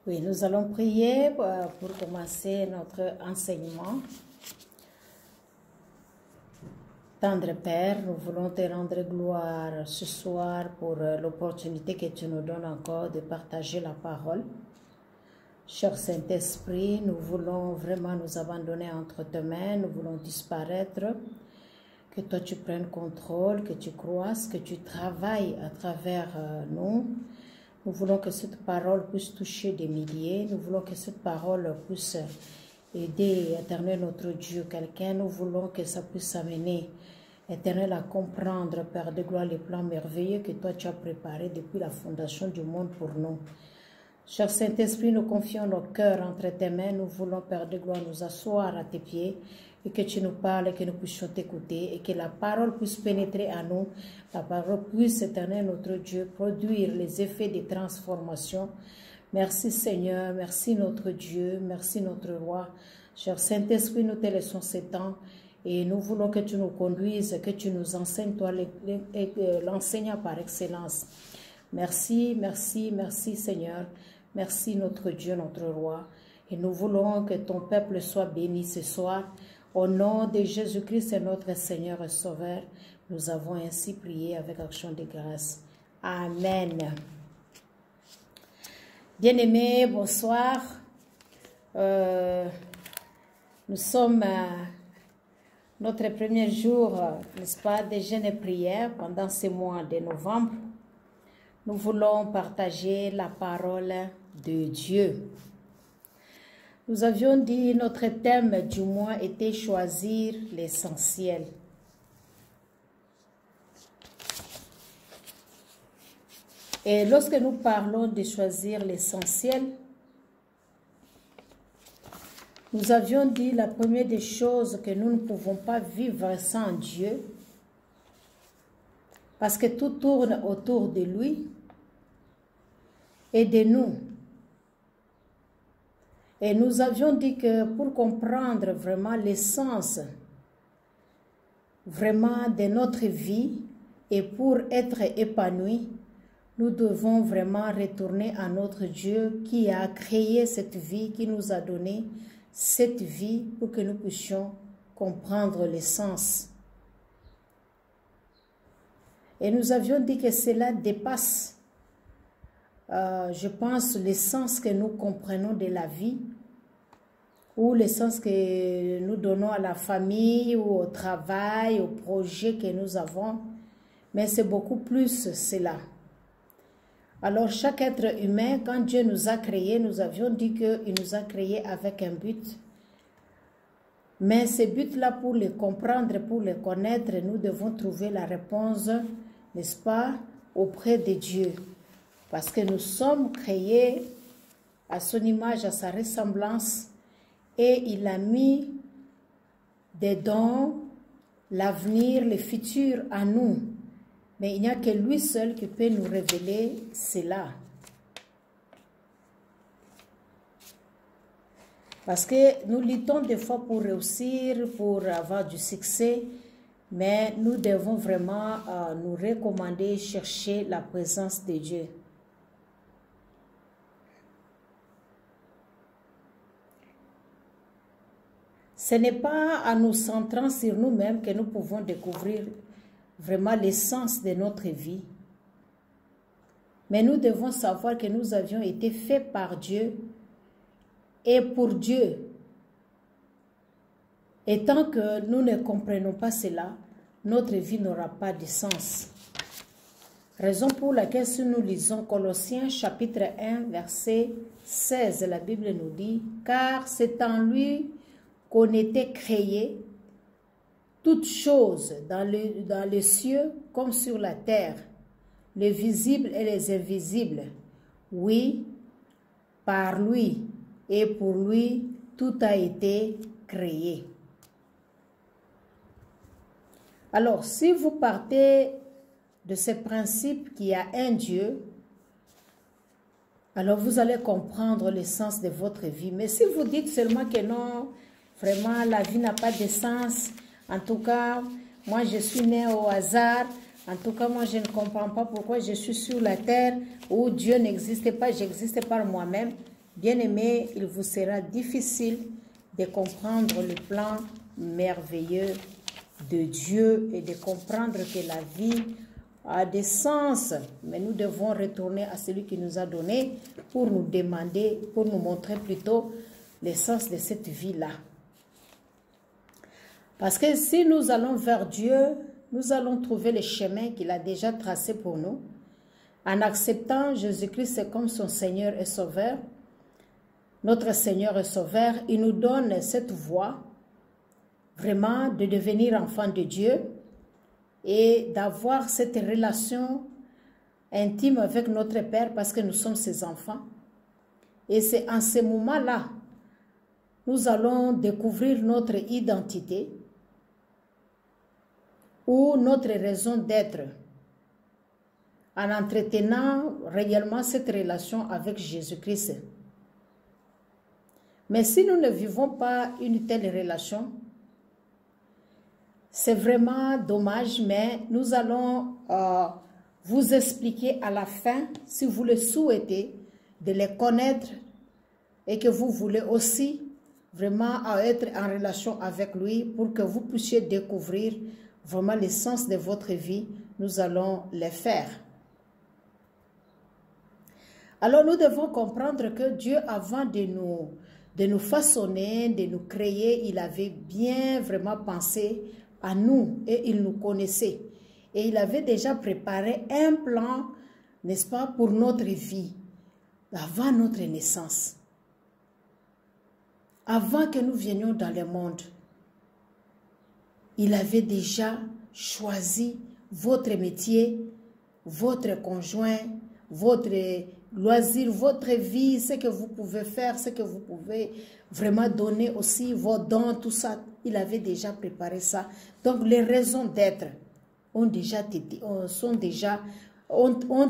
Oui, nous allons prier pour commencer notre enseignement. Tendre Père, nous voulons te rendre gloire ce soir pour l'opportunité que tu nous donnes encore de partager la parole. Cher Saint-Esprit, nous voulons vraiment nous abandonner entre tes mains, nous voulons disparaître, que toi tu prennes contrôle, que tu croisses, que tu travailles à travers nous. Nous voulons que cette parole puisse toucher des milliers. Nous voulons que cette parole puisse aider, Éternel, notre Dieu, quelqu'un. Nous voulons que ça puisse amener, Éternel, à comprendre, Père de gloire, les plans merveilleux que toi tu as préparés depuis la fondation du monde pour nous. Cher Saint-Esprit, nous confions nos cœurs entre tes mains. Nous voulons, Père de gloire, nous asseoir à tes pieds et que tu nous parles et que nous puissions t'écouter et que la parole puisse pénétrer à nous. La parole puisse, Éternel, notre Dieu, produire les effets de transformation. Merci Seigneur, merci notre Dieu, merci notre Roi. Cher Saint-Esprit, nous te laissons ce temps et nous voulons que tu nous conduises, que tu nous enseignes, toi l'enseignant par excellence. Merci, merci, merci Seigneur. Merci notre Dieu, notre Roi. Et nous voulons que ton peuple soit béni ce soir. Au nom de Jésus-Christ, notre Seigneur et Sauveur, nous avons ainsi prié avec action de grâce. Amen. Bien-aimés, bonsoir. Nous sommes notre premier jour, n'est-ce pas, de jeûne et prière pendant ce mois de novembre. Nous voulons partager la parole de Dieu. Nous avions dit notre thème du mois était choisir l'essentiel. Et lorsque nous parlons de choisir l'essentiel, nous avions dit la première des choses que nous ne pouvons pas vivre sans Dieu, parce que tout tourne autour de lui et de nous. Et nous avions dit que pour comprendre vraiment l'essence vraiment de notre vie et pour être épanoui, nous devons vraiment retourner à notre Dieu qui a créé cette vie, qui nous a donné cette vie pour que nous puissions comprendre l'essence. Et nous avions dit que cela dépasse, je pense, l'essence que nous comprenons de la vie ou l'essence que nous donnons à la famille ou au travail, au projet que nous avons. Mais c'est beaucoup plus cela. Alors, chaque être humain, quand Dieu nous a créés, nous avions dit qu'il nous a créés avec un but. Mais ces buts-là, pour les comprendre, pour les connaître, nous devons trouver la réponse, n'est-ce pas, auprès de Dieu. Parce que nous sommes créés à son image, à sa ressemblance, et il a mis des dons, l'avenir, le futur à nous. Mais il n'y a que lui seul qui peut nous révéler cela. Parce que nous luttons des fois pour réussir, pour avoir du succès, mais nous devons vraiment nous recommander, chercher la présence de Dieu. Ce n'est pas en nous centrant sur nous-mêmes que nous pouvons découvrir vraiment l'essence de notre vie. Mais nous devons savoir que nous avions été faits par Dieu et pour Dieu. Et tant que nous ne comprenons pas cela, notre vie n'aura pas de sens. Raison pour laquelle si nous lisons Colossiens chapitre 1 verset 16, la Bible nous dit « Car c'est en lui qu'on était créés, toutes choses dans les cieux comme sur la terre, les visibles et les invisibles. Oui, par lui et pour lui, tout a été créé. » Alors, si vous partez de ce principe qu'il y a un Dieu, alors vous allez comprendre l'essence de votre vie. Mais si vous dites seulement que non, vraiment la vie n'a pas de sens, en tout cas, moi je suis né au hasard, en tout cas moi je ne comprends pas pourquoi je suis sur la terre où Dieu n'existe pas, j'existe par moi-même, Bien-aimés, il vous sera difficile de comprendre le plan merveilleux de Dieu et de comprendre que la vie a des sens. Mais nous devons retourner à celui qui nous a donné pour nous demander, pour nous montrer plutôt l'essence de cette vie-là. Parce que si nous allons vers Dieu, nous allons trouver le chemin qu'il a déjà tracé pour nous. En acceptant Jésus-Christ comme son Seigneur et Sauveur, notre Seigneur et Sauveur, il nous donne cette voie vraiment de devenir enfant de Dieu et d'avoir cette relation intime avec notre Père parce que nous sommes ses enfants. Et c'est en ce moment-là, nous allons découvrir notre identité ou notre raison d'être en entretenant réellement cette relation avec Jésus-Christ. Mais si nous ne vivons pas une telle relation, c'est vraiment dommage, mais nous allons vous expliquer à la fin, si vous le souhaitez, de les connaître et que vous voulez aussi vraiment être en relation avec lui pour que vous puissiez découvrir vraiment l'essence de votre vie. Nous allons les faire. Alors nous devons comprendre que Dieu, avant de nous façonner, de nous créer, il avait bien vraiment pensé à nous et il nous connaissait. Et il avait déjà préparé un plan, n'est-ce pas, pour notre vie, avant notre naissance. Avant que nous venions dans le monde, il avait déjà choisi votre métier, votre conjoint, votre loisir, votre vie, ce que vous pouvez faire, ce que vous pouvez vraiment donner aussi, vos dons, tout ça. Il avait déjà préparé ça. Donc les raisons d'être ont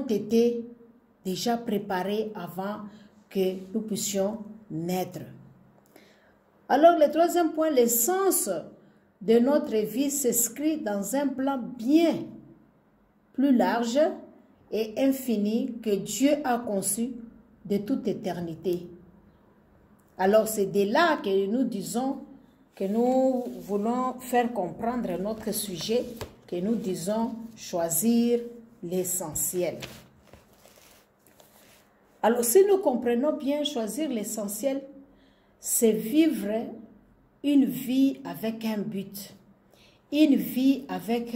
été déjà préparées avant que nous puissions naître. Alors le troisième point, l'essence de notre vie s'inscrit dans un plan bien plus large et infini que Dieu a conçu de toute éternité. Alors c'est de là que nous disons que nous voulons faire comprendre notre sujet, que nous disons choisir l'essentiel. Alors si nous comprenons bien choisir l'essentiel, c'est vivre une vie avec un but, une vie avec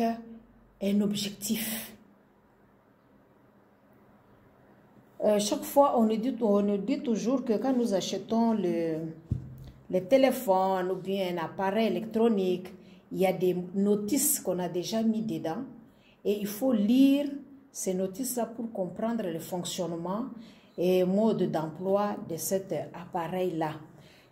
un objectif. Chaque fois, on nous dit toujours que quand nous achetons le téléphone ou bien un appareil électronique, il y a des notices qu'on a déjà mis dedans et il faut lire ces notices-là pour comprendre le fonctionnement et mode d'emploi de cet appareil-là.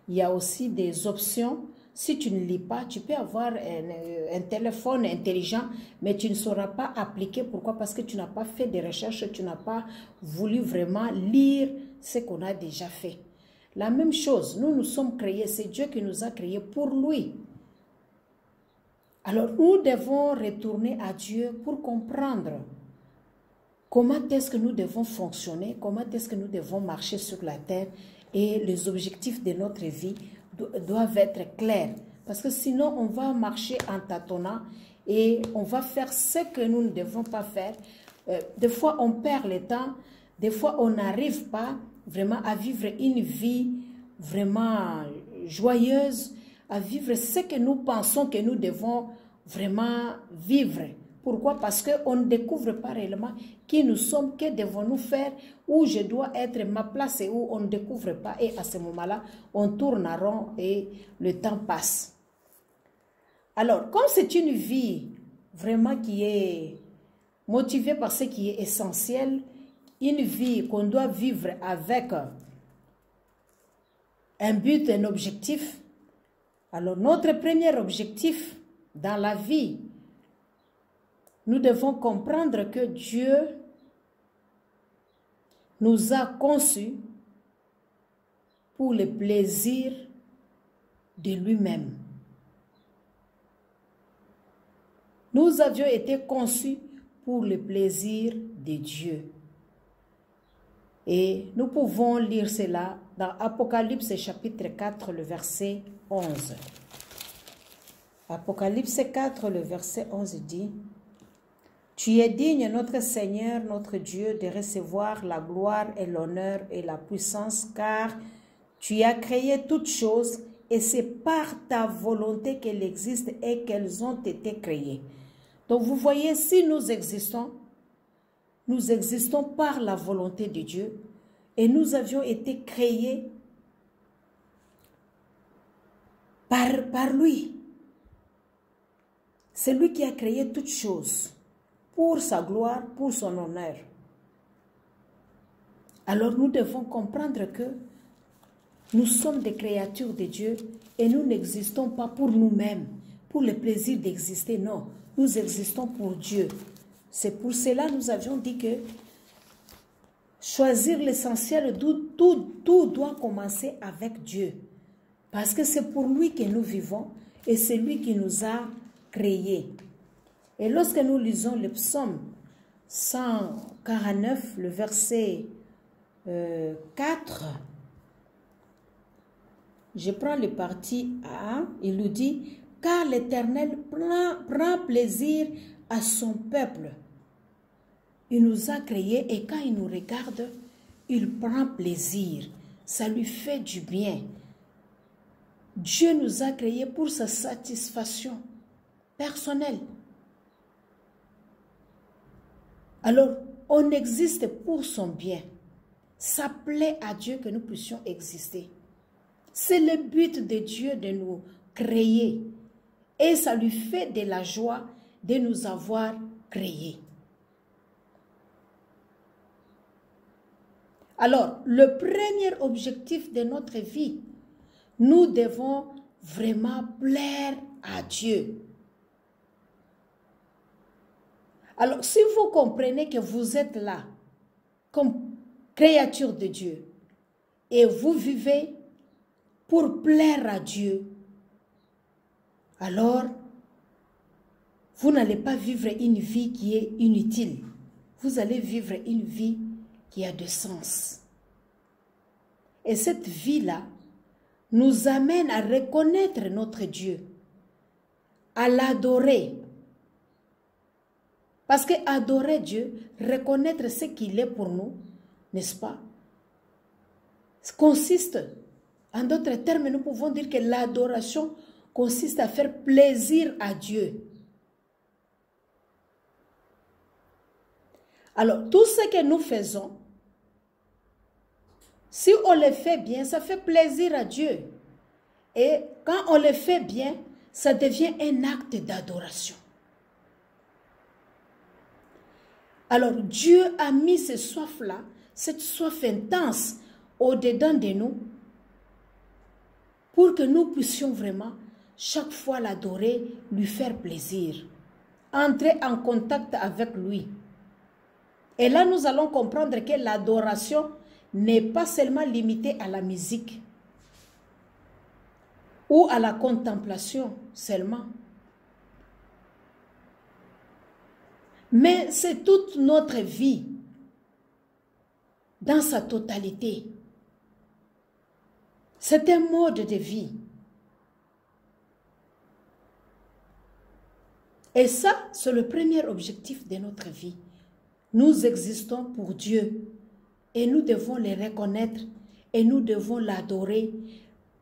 Il y a aussi des options. Si tu ne lis pas, tu peux avoir un téléphone intelligent, mais tu ne sauras pas appliquer. Pourquoi? Parce que tu n'as pas fait de recherches, tu n'as pas voulu vraiment lire ce qu'on a déjà fait. La même chose, nous sommes créés, c'est Dieu qui nous a créés pour lui. Alors nous devons retourner à Dieu pour comprendre comment est-ce que nous devons fonctionner, comment est-ce que nous devons marcher sur la terre et les objectifs de notre vie doivent être clairs. Parce que sinon, on va marcher en tâtonnant et on va faire ce que nous ne devons pas faire. Des fois, on perd le temps. Des fois, on n'arrive pas vraiment à vivre une vie vraiment joyeuse, à vivre ce que nous pensons que nous devons vraiment vivre. Pourquoi? Parce qu'on ne découvre pas réellement qui nous sommes, que devons-nous faire, où je dois être, ma place et où on ne découvre pas. Et à ce moment-là, on tourne en rond et le temps passe. Alors, comme c'est une vie vraiment qui est motivée par ce qui est essentiel, une vie qu'on doit vivre avec un but, un objectif, alors notre premier objectif dans la vie, nous devons comprendre que Dieu nous a conçus pour le plaisir de lui-même. Nous avions été conçus pour le plaisir de Dieu. Et nous pouvons lire cela dans Apocalypse chapitre 4, le verset 11. Apocalypse 4, le verset 11 dit, « Tu es digne, notre Seigneur, notre Dieu, de recevoir la gloire et l'honneur et la puissance, car tu as créé toutes choses et c'est par ta volonté qu'elles existent et qu'elles ont été créées. » Donc vous voyez, si nous existons par la volonté de Dieu et nous avions été créés par lui. C'est lui qui a créé toutes choses pour sa gloire, pour son honneur. Alors nous devons comprendre que nous sommes des créatures de Dieu et nous n'existons pas pour nous-mêmes, pour le plaisir d'exister, non. Nous existons pour Dieu. C'est pour cela que nous avions dit que choisir l'essentiel, tout doit commencer avec Dieu. Parce que c'est pour lui que nous vivons et c'est lui qui nous a créés. Et lorsque nous lisons le psaume 149, le verset 4, je prends le parti A, il nous dit, « Car l'Éternel prend plaisir à son peuple. » Il nous a créés et quand il nous regarde, il prend plaisir. Ça lui fait du bien. Dieu nous a créés pour sa satisfaction personnelle. Alors, on existe pour son bien. Ça plaît à Dieu que nous puissions exister. C'est le but de Dieu de nous créer. Et ça lui fait de la joie de nous avoir créés. Alors, le premier objectif de notre vie, nous devons vraiment plaire à Dieu. Alors, si vous comprenez que vous êtes là comme créature de Dieu et vous vivez pour plaire à Dieu, alors vous n'allez pas vivre une vie qui est inutile. Vous allez vivre une vie qui a de sens. Et cette vie-là nous amène à reconnaître notre Dieu, à l'adorer. Parce que adorer Dieu, reconnaître ce qu'il est pour nous, n'est-ce pas, consiste, en d'autres termes, nous pouvons dire que l'adoration consiste à faire plaisir à Dieu. Alors, tout ce que nous faisons, si on le fait bien, ça fait plaisir à Dieu. Et quand on le fait bien, ça devient un acte d'adoration. Alors, Dieu a mis ce soif-là, cette soif intense au-dedans de nous, pour que nous puissions vraiment, chaque fois l'adorer, lui faire plaisir, entrer en contact avec lui. Et là, nous allons comprendre que l'adoration n'est pas seulement limitée à la musique ou à la contemplation seulement. Mais c'est toute notre vie dans sa totalité. C'est un mode de vie. Et ça, c'est le premier objectif de notre vie. Nous existons pour Dieu et nous devons le reconnaître et nous devons l'adorer,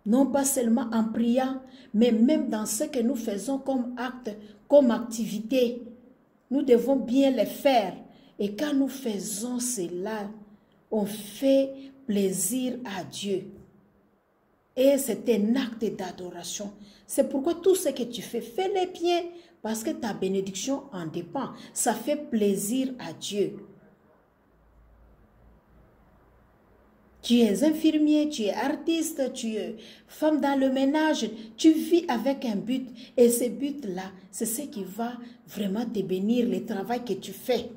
non pas seulement en priant, mais même dans ce que nous faisons comme acte, comme activité. Nous devons bien le faire. Et quand nous faisons cela, on fait plaisir à Dieu. Et c'est un acte d'adoration. C'est pourquoi tout ce que tu fais, fais-le bien, parce que ta bénédiction en dépend. Ça fait plaisir à Dieu. Tu es infirmier, tu es artiste, tu es femme dans le ménage, tu vis avec un but. Et ce but-là, c'est ce qui va vraiment te bénir, le travail que tu fais,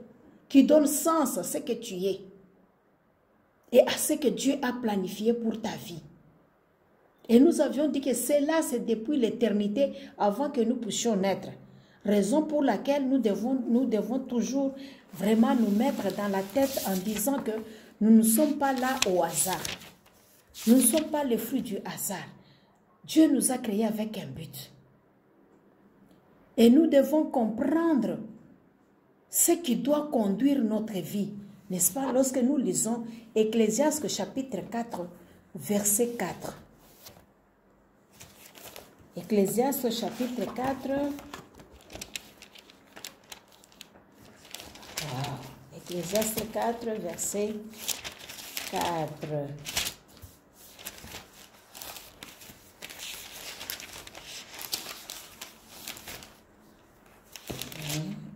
qui donne sens à ce que tu es et à ce que Dieu a planifié pour ta vie. Et nous avions dit que cela, c'est depuis l'éternité avant que nous puissions naître. Raison pour laquelle nous devons toujours vraiment nous mettre dans la tête en disant que nous ne sommes pas là au hasard. Nous ne sommes pas les fruits du hasard. Dieu nous a créés avec un but. Et nous devons comprendre ce qui doit conduire notre vie. N'est-ce pas? Lorsque nous lisons Ecclésiaste chapitre 4, verset 4. Ecclésiaste chapitre 4. Wow. Ecclésiaste 4, verset 4.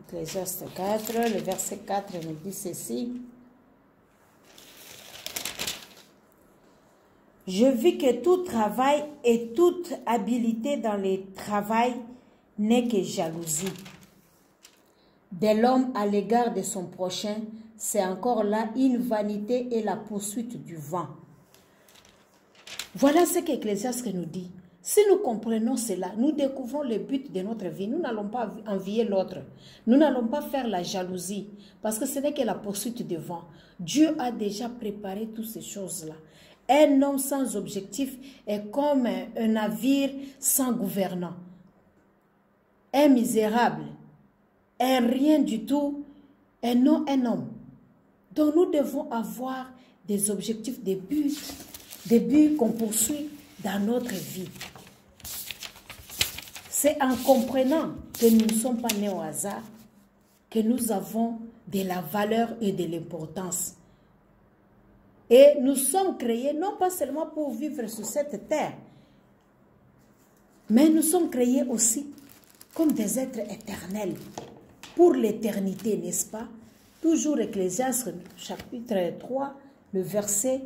Ecclésiaste 4, le verset 4 nous dit ceci. Je vis que tout travail et toute habileté dans le travail n'est que jalousie. De l'homme à l'égard de son prochain, c'est encore là une vanité et la poursuite du vent. Voilà ce qu'Ecclésiaste nous dit. Si nous comprenons cela, nous découvrons le but de notre vie. Nous n'allons pas envier l'autre. Nous n'allons pas faire la jalousie. Parce que ce n'est que la poursuite du vent. Dieu a déjà préparé toutes ces choses-là. Un homme sans objectif est comme un navire sans gouvernant. Un misérable, un rien du tout, un homme. Donc nous devons avoir des objectifs, des buts qu'on poursuit dans notre vie. C'est en comprenant que nous ne sommes pas nés au hasard que nous avons de la valeur et de l'importance. Et nous sommes créés non pas seulement pour vivre sur cette terre, mais nous sommes créés aussi comme des êtres éternels pour l'éternité, n'est-ce pas? Toujours Ecclésiaste chapitre 3, le verset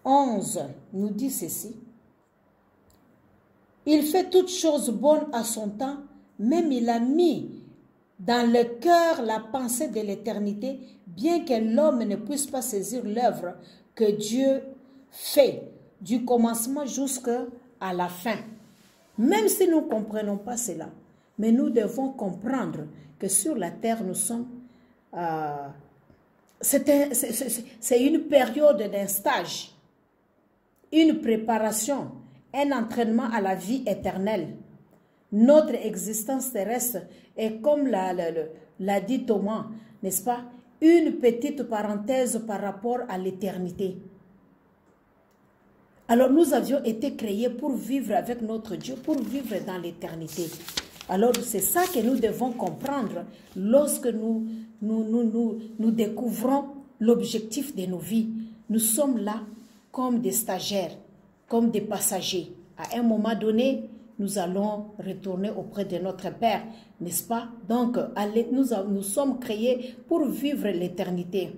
11 nous dit ceci. Il fait toutes choses bonnes à son temps, même il a mis dans le cœur la pensée de l'éternité, bien que l'homme ne puisse pas saisir l'œuvre que Dieu fait, du commencement jusqu'à la fin. Même si nous ne comprenons pas cela, mais nous devons comprendre que sur la terre, nous sommes... c'est une période d'un stage, une préparation, un entraînement à la vie éternelle. Notre existence terrestre est comme l'a dit Thomas, n'est-ce pas? Une petite parenthèse par rapport à l'éternité. Alors nous avions été créés pour vivre avec notre Dieu, pour vivre dans l'éternité. Alors c'est ça que nous devons comprendre lorsque nous découvrons l'objectif de nos vies. Nous sommes là comme des stagiaires, comme des passagers. À un moment donné, nous allons retourner auprès de notre Père, n'est-ce pas? Donc, nous sommes créés pour vivre l'éternité.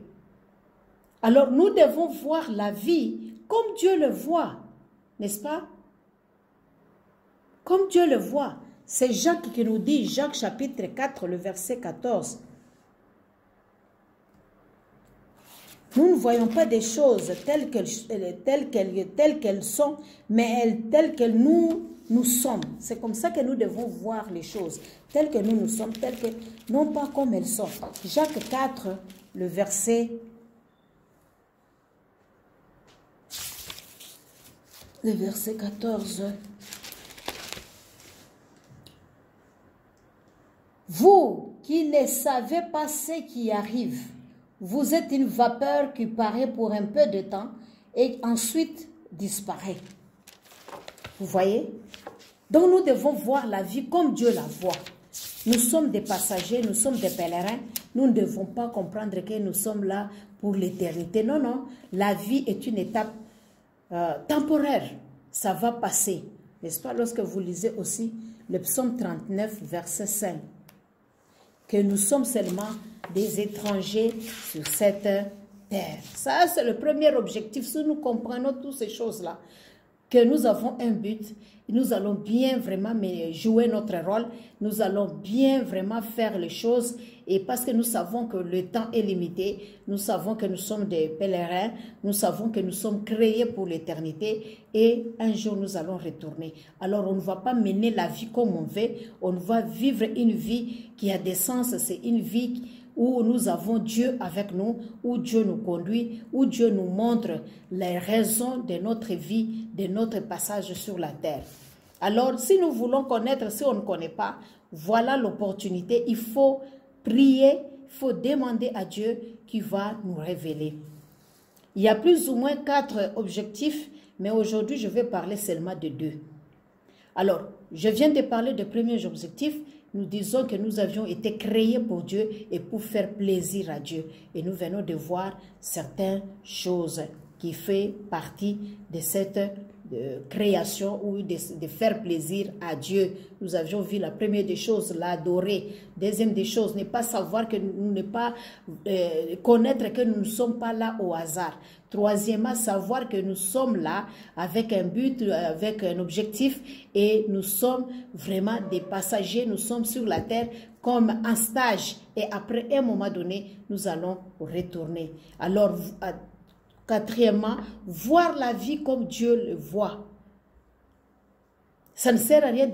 Alors, nous devons voir la vie comme Dieu le voit, n'est-ce pas? Comme Dieu le voit. C'est Jacques qui nous dit, Jacques chapitre 4, le verset 14. Nous ne voyons pas des choses telles qu'elles sont, mais telles que nous sommes. C'est comme ça que nous devons voir les choses, telles que nous sommes, non pas comme elles sont. Jacques 4, le verset 14. Vous qui ne savez pas ce qui arrive, vous êtes une vapeur qui paraît pour un peu de temps et ensuite disparaît. Vous voyez? Donc nous devons voir la vie comme Dieu la voit. Nous sommes des passagers, nous sommes des pèlerins. Nous ne devons pas comprendre que nous sommes là pour l'éternité. Non, non. La vie est une étape temporaire. Ça va passer. N'est-ce pas? Lorsque vous lisez aussi le psaume 39, verset 5. Que nous sommes seulement des étrangers sur cette terre. Ça, c'est le premier objectif. Si nous comprenons toutes ces choses-là, que nous avons un but, nous allons bien vraiment jouer notre rôle, nous allons bien vraiment faire les choses, et parce que nous savons que le temps est limité, nous savons que nous sommes des pèlerins, nous savons que nous sommes créés pour l'éternité, et un jour nous allons retourner. Alors on ne va pas mener la vie comme on veut, on va vivre une vie qui a des sens, c'est une vie où nous avons Dieu avec nous, où Dieu nous conduit, où Dieu nous montre les raisons de notre vie, de notre passage sur la terre. Alors, si nous voulons connaître, si on ne connaît pas, voilà l'opportunité. Il faut prier, il faut demander à Dieu qui va nous révéler. Il y a plus ou moins 4 objectifs, mais aujourd'hui, je vais parler seulement de 2. Alors, je viens de parler des premiers objectifs. Nous disons que nous avions été créés pour Dieu et pour faire plaisir à Dieu. Et nous venons de voir certaines choses qui font partie de cette création ou de faire plaisir à Dieu. Nous avions vu la première des choses, l'adorer. Deuxième des choses, ne pas savoir que nous ne pas connaître que nous ne sommes pas là au hasard. Troisièmement, savoir que nous sommes là avec un but, avec un objectif et nous sommes vraiment des passagers, nous sommes sur la terre comme un stage et après un moment donné, nous allons retourner. Alors, quatrièmement, voir la vie comme Dieu le voit. Ça ne sert à rien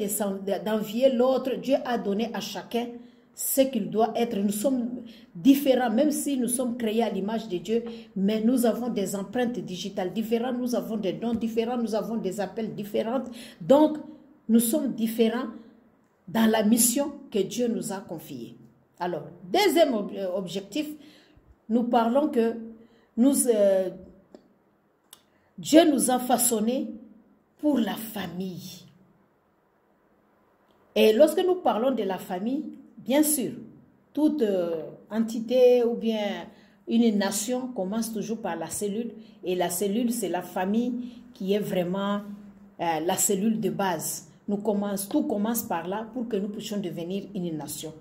d'envier l'autre. Dieu a donné à chacun ce qu'il doit être. Nous sommes différents, même si nous sommes créés à l'image de Dieu, mais nous avons des empreintes digitales différentes, nous avons des dons différents, nous avons des appels différents. Donc, nous sommes différents dans la mission que Dieu nous a confiée. Alors, deuxième objectif, nous parlons que Dieu nous a façonnés pour la famille. Et lorsque nous parlons de la famille, bien sûr, toute entité ou bien une nation commence toujours par la cellule. Et la cellule, c'est la famille qui est vraiment la cellule de base. Tout commence par là pour que nous puissions devenir une nation.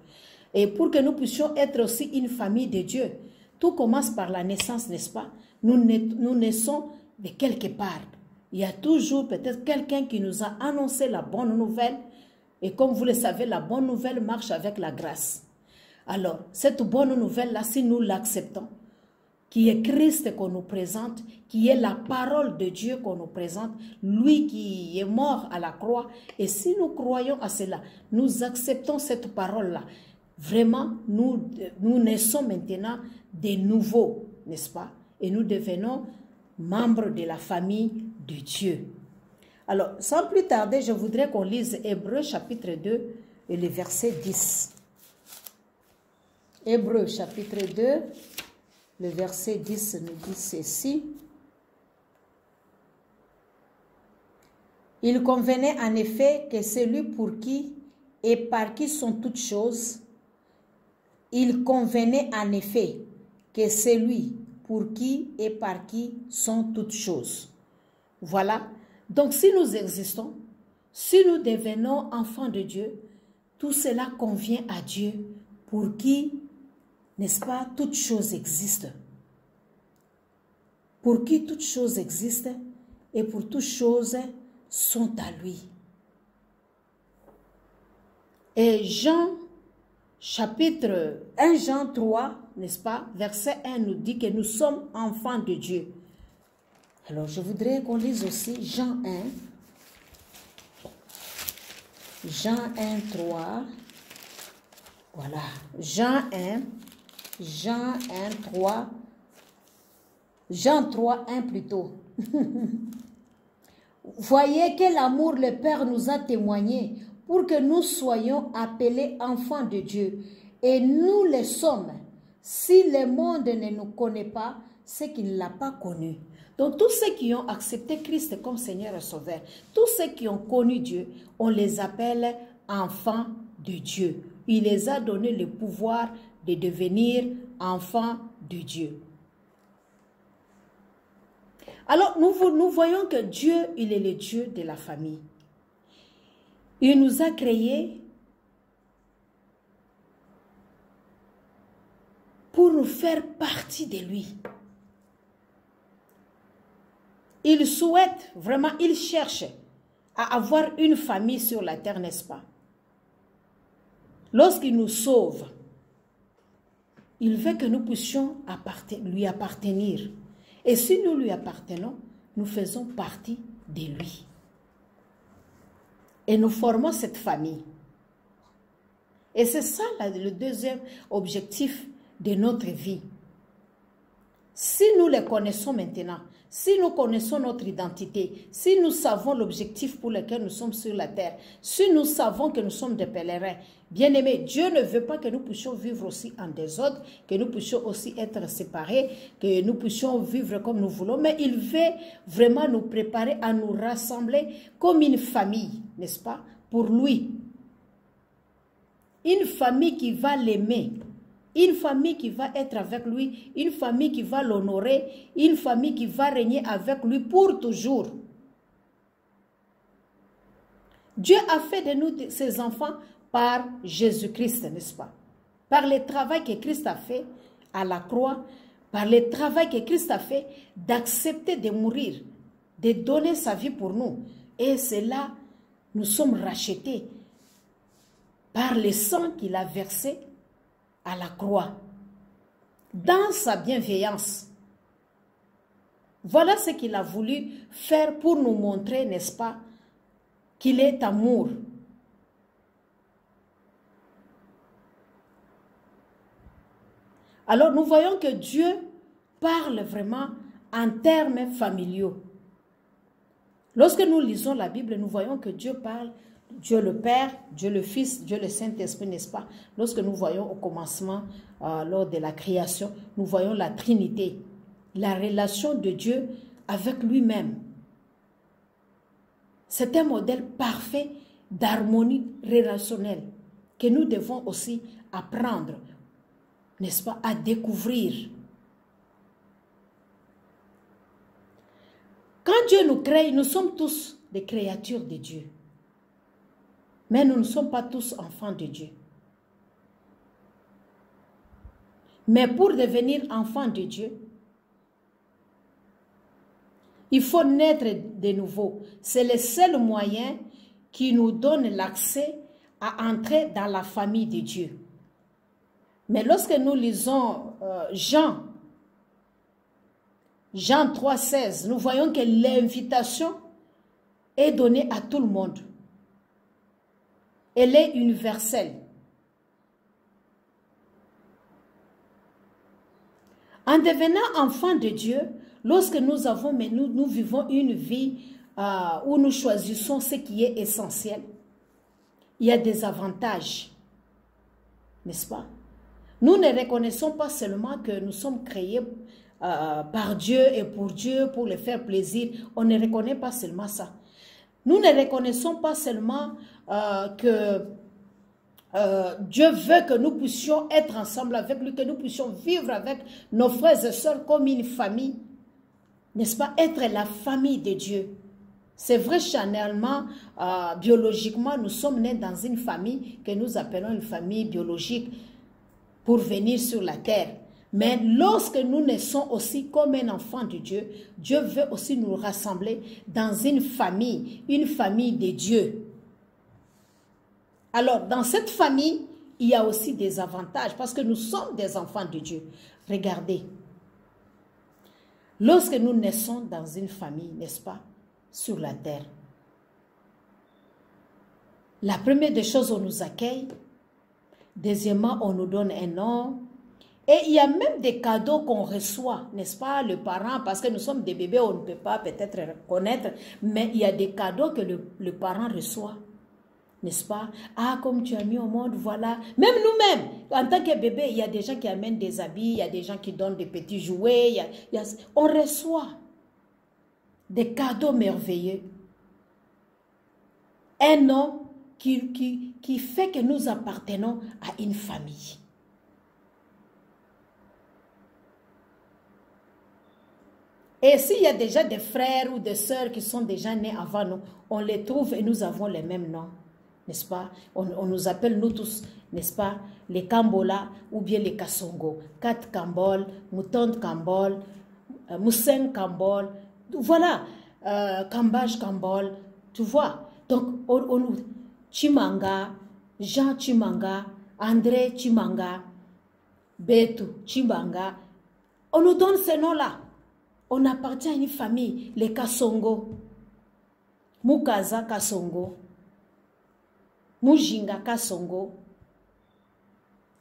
Et pour que nous puissions être aussi une famille de Dieu. Tout commence par la naissance, n'est-ce pas? Nous naissons de quelque part. Il y a toujours peut-être quelqu'un qui nous a annoncé la bonne nouvelle. Et comme vous le savez, la bonne nouvelle marche avec la grâce. Alors, cette bonne nouvelle-là, si nous l'acceptons, qui est Christ qu'on nous présente, qui est la parole de Dieu qu'on nous présente, lui qui est mort à la croix, et si nous croyons à cela, nous acceptons cette parole-là, vraiment, nous naissons maintenant de nouveau, n'est-ce pas? Et nous devenons membres de la famille de Dieu. Alors, sans plus tarder, je voudrais qu'on lise Hébreux chapitre 2 et le verset 10. Hébreux chapitre 2, le verset 10 nous dit ceci. Il convenait en effet que celui pour qui et par qui sont toutes choses, il convenait en effet que celui pour qui et par qui sont toutes choses. Voilà. Donc, si nous existons, si nous devenons enfants de Dieu, tout cela convient à Dieu pour qui, n'est-ce pas, toutes choses existent. Pour qui toutes choses existent et pour toutes choses sont à lui. Et Jean, chapitre 1 Jean 3, n'est-ce pas, verset 1 nous dit que nous sommes enfants de Dieu. Alors, je voudrais qu'on lise aussi Jean 1. Jean 1, 3. Voilà. Jean 1. Jean 1, 3. Jean 3, 1 plutôt. Voyez quel amour le Père nous a témoigné pour que nous soyons appelés enfants de Dieu. Et nous le sommes. Si le monde ne nous connaît pas, c'est qu'il ne l'a pas connu. Donc tous ceux qui ont accepté Christ comme Seigneur et Sauveur, tous ceux qui ont connu Dieu, on les appelle enfants de Dieu. Il les a donné le pouvoir de devenir enfants de Dieu. Alors nous voyons que Dieu, il est le Dieu de la famille. Il nous a créés pour nous faire partie de lui. Il souhaite, vraiment, il cherche à avoir une famille sur la terre, n'est-ce pas? Lorsqu'il nous sauve, il veut que nous puissions lui appartenir. Et si nous lui appartenons, nous faisons partie de lui. Et nous formons cette famille. Et c'est ça le deuxième objectif de notre vie. Si nous les connaissons maintenant, si nous connaissons notre identité, si nous savons l'objectif pour lequel nous sommes sur la terre, si nous savons que nous sommes des pèlerins, bien aimés, Dieu ne veut pas que nous puissions vivre aussi en désordre, que nous puissions aussi être séparés, que nous puissions vivre comme nous voulons, mais il veut vraiment nous préparer à nous rassembler comme une famille, n'est-ce pas, pour lui. Une famille qui va l'aimer. Une famille qui va être avec lui, une famille qui va l'honorer, une famille qui va régner avec lui pour toujours. Dieu a fait de nous ses enfants par Jésus-Christ, n'est-ce pas? Par le travail que Christ a fait à la croix, par le travail que Christ a fait d'accepter de mourir, de donner sa vie pour nous. Et c'est là, nous sommes rachetés par le sang qu'il a versé à la croix, dans sa bienveillance. Voilà ce qu'il a voulu faire pour nous montrer, n'est-ce pas, qu'il est amour. Alors nous voyons que Dieu parle vraiment en termes familiaux. Lorsque nous lisons la Bible, nous voyons que Dieu parle, Dieu le Père, Dieu le Fils, Dieu le Saint-Esprit, n'est-ce pas? Lorsque nous voyons au commencement, lors de la création, nous voyons la Trinité, la relation de Dieu avec lui-même. C'est un modèle parfait d'harmonie relationnelle que nous devons aussi apprendre, n'est-ce pas, à découvrir. Quand Dieu nous crée, nous sommes tous des créatures de Dieu. Mais nous ne sommes pas tous enfants de Dieu. Mais pour devenir enfant de Dieu, il faut naître de nouveau. C'est le seul moyen qui nous donne l'accès à entrer dans la famille de Dieu. Mais lorsque nous lisons Jean 3,16, nous voyons que l'invitation est donnée à tout le monde. Elle est universelle. En devenant enfant de Dieu, lorsque nous vivons une vie où nous choisissons ce qui est essentiel, il y a des avantages, n'est-ce pas? Nous ne reconnaissons pas seulement que nous sommes créés par Dieu et pour Dieu, pour le faire plaisir. On ne reconnaît pas seulement ça. Nous ne reconnaissons pas seulement que Dieu veut que nous puissions être ensemble avec lui, que nous puissions vivre avec nos frères et sœurs comme une famille, n'est-ce pas? Être la famille de Dieu. C'est vrai, charnellement, biologiquement, nous sommes nés dans une famille que nous appelons une famille biologique pour venir sur la terre. Mais lorsque nous naissons aussi comme un enfant de Dieu, Dieu veut aussi nous rassembler dans une famille de Dieu. Alors, dans cette famille, il y a aussi des avantages parce que nous sommes des enfants de Dieu. Regardez, lorsque nous naissons dans une famille, n'est-ce pas, sur la terre, la première des choses, on nous accueille. Deuxièmement, on nous donne un nom. Et il y a même des cadeaux qu'on reçoit, n'est-ce pas, le parent, parce que nous sommes des bébés, on ne peut pas peut-être reconnaître, mais il y a des cadeaux que le parent reçoit, n'est-ce pas? Ah, comme tu as mis au monde, voilà. Même nous-mêmes, en tant que bébé, il y a des gens qui amènent des habits, il y a des gens qui donnent des petits jouets, on reçoit des cadeaux merveilleux. Un nom qui fait que nous appartenons à une famille. Et s'il y a déjà des frères ou des sœurs qui sont déjà nés avant nous, on les trouve et nous avons les mêmes noms, n'est-ce pas? On nous appelle, nous tous, n'est-ce pas, les Kambola ou bien les Kasongo. Kat Kambol, Moutonde Kambol, Moussen Kambol, voilà, Kambaj Kambol, tu vois. Donc, Chimanga, Jean Chimanga, André Chimanga, Betu Chimanga, on nous donne ces noms-là. On appartient à une famille, les Kasongo, Mukaza Kasongo, Mujinga Kasongo,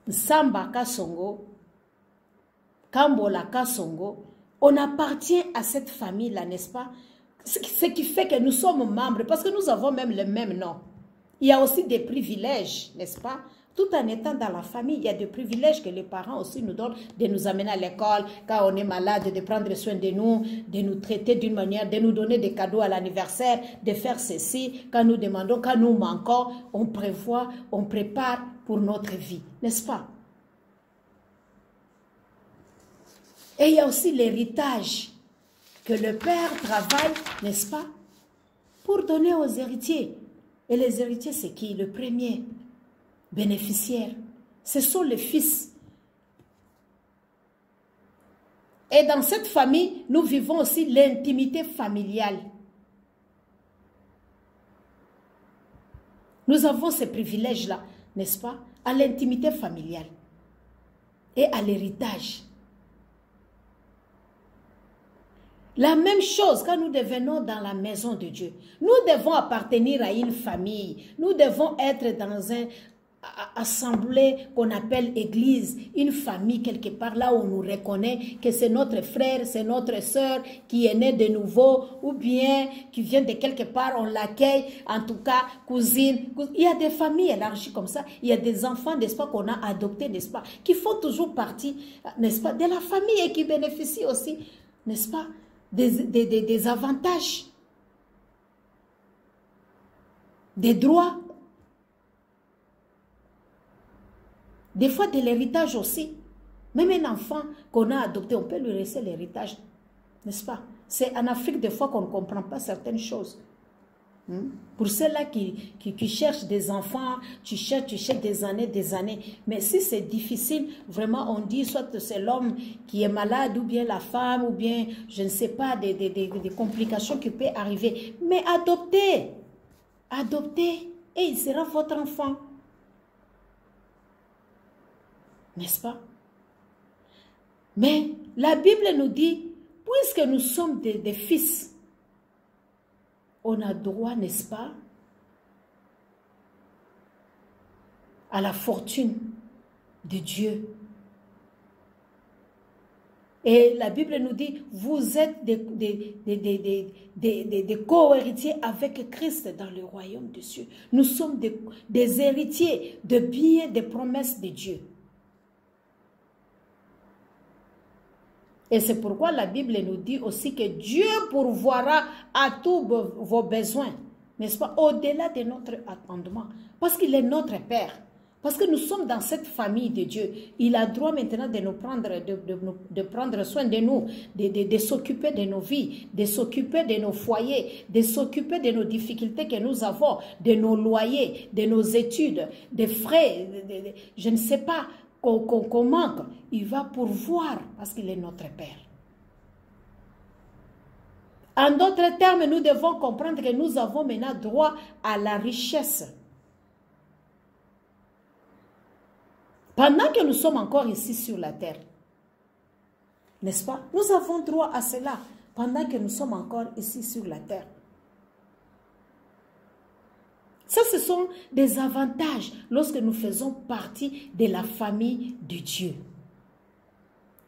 Samba Kasongo, Kambola, Kasongo, on appartient à cette famille-là, n'est-ce pas? Ce qui fait que nous sommes membres, parce que nous avons même le même nom. Il y a aussi des privilèges, n'est-ce pas? Tout en étant dans la famille, il y a des privilèges que les parents aussi nous donnent, de nous amener à l'école, quand on est malade, de prendre soin de nous traiter d'une manière, de nous donner des cadeaux à l'anniversaire, de faire ceci, quand nous demandons, quand nous manquons, on prévoit, on prépare pour notre vie, n'est-ce pas? Et il y a aussi l'héritage que le père travaille, n'est-ce pas, pour donner aux héritiers. Et les héritiers, c'est qui? Le premier bénéficiaire, ce sont les fils. Et dans cette famille, nous vivons aussi l'intimité familiale. Nous avons ces privilèges-là, n'est-ce pas, à l'intimité familiale et à l'héritage. La même chose quand nous devenons dans la maison de Dieu. Nous devons appartenir à une famille. Nous devons être dans une assemblée qu'on appelle église, une famille quelque part là où on nous reconnaît que c'est notre frère, c'est notre soeur qui est né de nouveau ou bien qui vient de quelque part, on l'accueille, en tout cas cousine. Il y a des familles élargies comme ça. Il y a des enfants, n'est-ce pas, qu'on a adoptés, n'est-ce pas, qui font toujours partie, n'est-ce pas, de la famille et qui bénéficient aussi, n'est-ce pas, des avantages, des droits, des fois de l'héritage aussi. Même un enfant qu'on a adopté, on peut lui laisser l'héritage, n'est-ce pas? C'est en Afrique des fois qu'on ne comprend pas certaines choses. Pour ceux-là qui cherchent des enfants, tu cherches des années. Mais si c'est difficile, vraiment on dit soit c'est l'homme qui est malade ou bien la femme ou bien, je ne sais pas, des complications qui peuvent arriver. Mais adoptez et il sera votre enfant. N'est-ce pas? Mais la Bible nous dit, puisque nous sommes des fils, on a droit, n'est-ce pas, à la fortune de Dieu. Et la Bible nous dit, vous êtes des co-héritiers avec Christ dans le royaume des cieux. Nous sommes des héritiers de biens, des promesses de Dieu. Et c'est pourquoi la Bible nous dit aussi que Dieu pourvoira à tous vos besoins, n'est-ce pas, au-delà de notre attendement, parce qu'il est notre Père, parce que nous sommes dans cette famille de Dieu. Il a droit maintenant de nous prendre, de prendre soin de nous, de s'occuper de nos vies, de s'occuper de nos foyers, de s'occuper de nos difficultés que nous avons, de nos loyers, de nos études, des frais, je ne sais pas, qu'on manque, il va pourvoir parce qu'il est notre Père. En d'autres termes, nous devons comprendre que nous avons maintenant droit à la richesse. Pendant que nous sommes encore ici sur la terre, n'est-ce pas? Nous avons droit à cela pendant que nous sommes encore ici sur la terre. Ça, ce sont des avantages lorsque nous faisons partie de la famille de Dieu.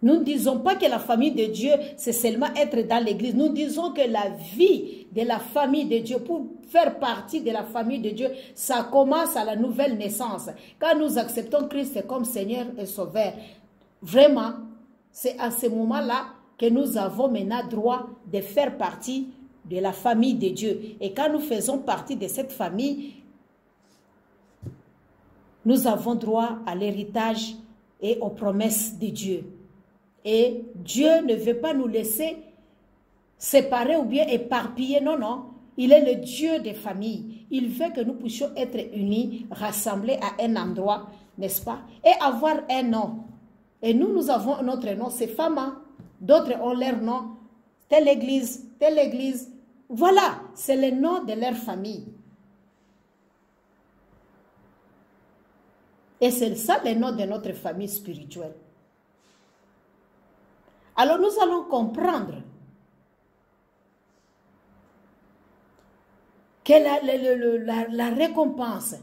Nous ne disons pas que la famille de Dieu, c'est seulement être dans l'église. Nous disons que la vie de la famille de Dieu, pour faire partie de la famille de Dieu, ça commence à la nouvelle naissance. Quand nous acceptons Christ comme Seigneur et Sauveur, vraiment, c'est à ce moment-là que nous avons maintenant droit de faire partie de la famille de Dieu. Et quand nous faisons partie de cette famille, nous avons droit à l'héritage et aux promesses de Dieu. Et Dieu ne veut pas nous laisser séparer ou bien éparpiller, non, non. Il est le Dieu des familles. Il veut que nous puissions être unis, rassemblés à un endroit, n'est-ce pas? Et avoir un nom. Et nous avons notre nom, c'est Fama. D'autres ont leur nom. Telle église, telle église. Voilà, c'est le nom de leur famille. Et c'est ça le nom de notre famille spirituelle. Alors nous allons comprendre que la récompense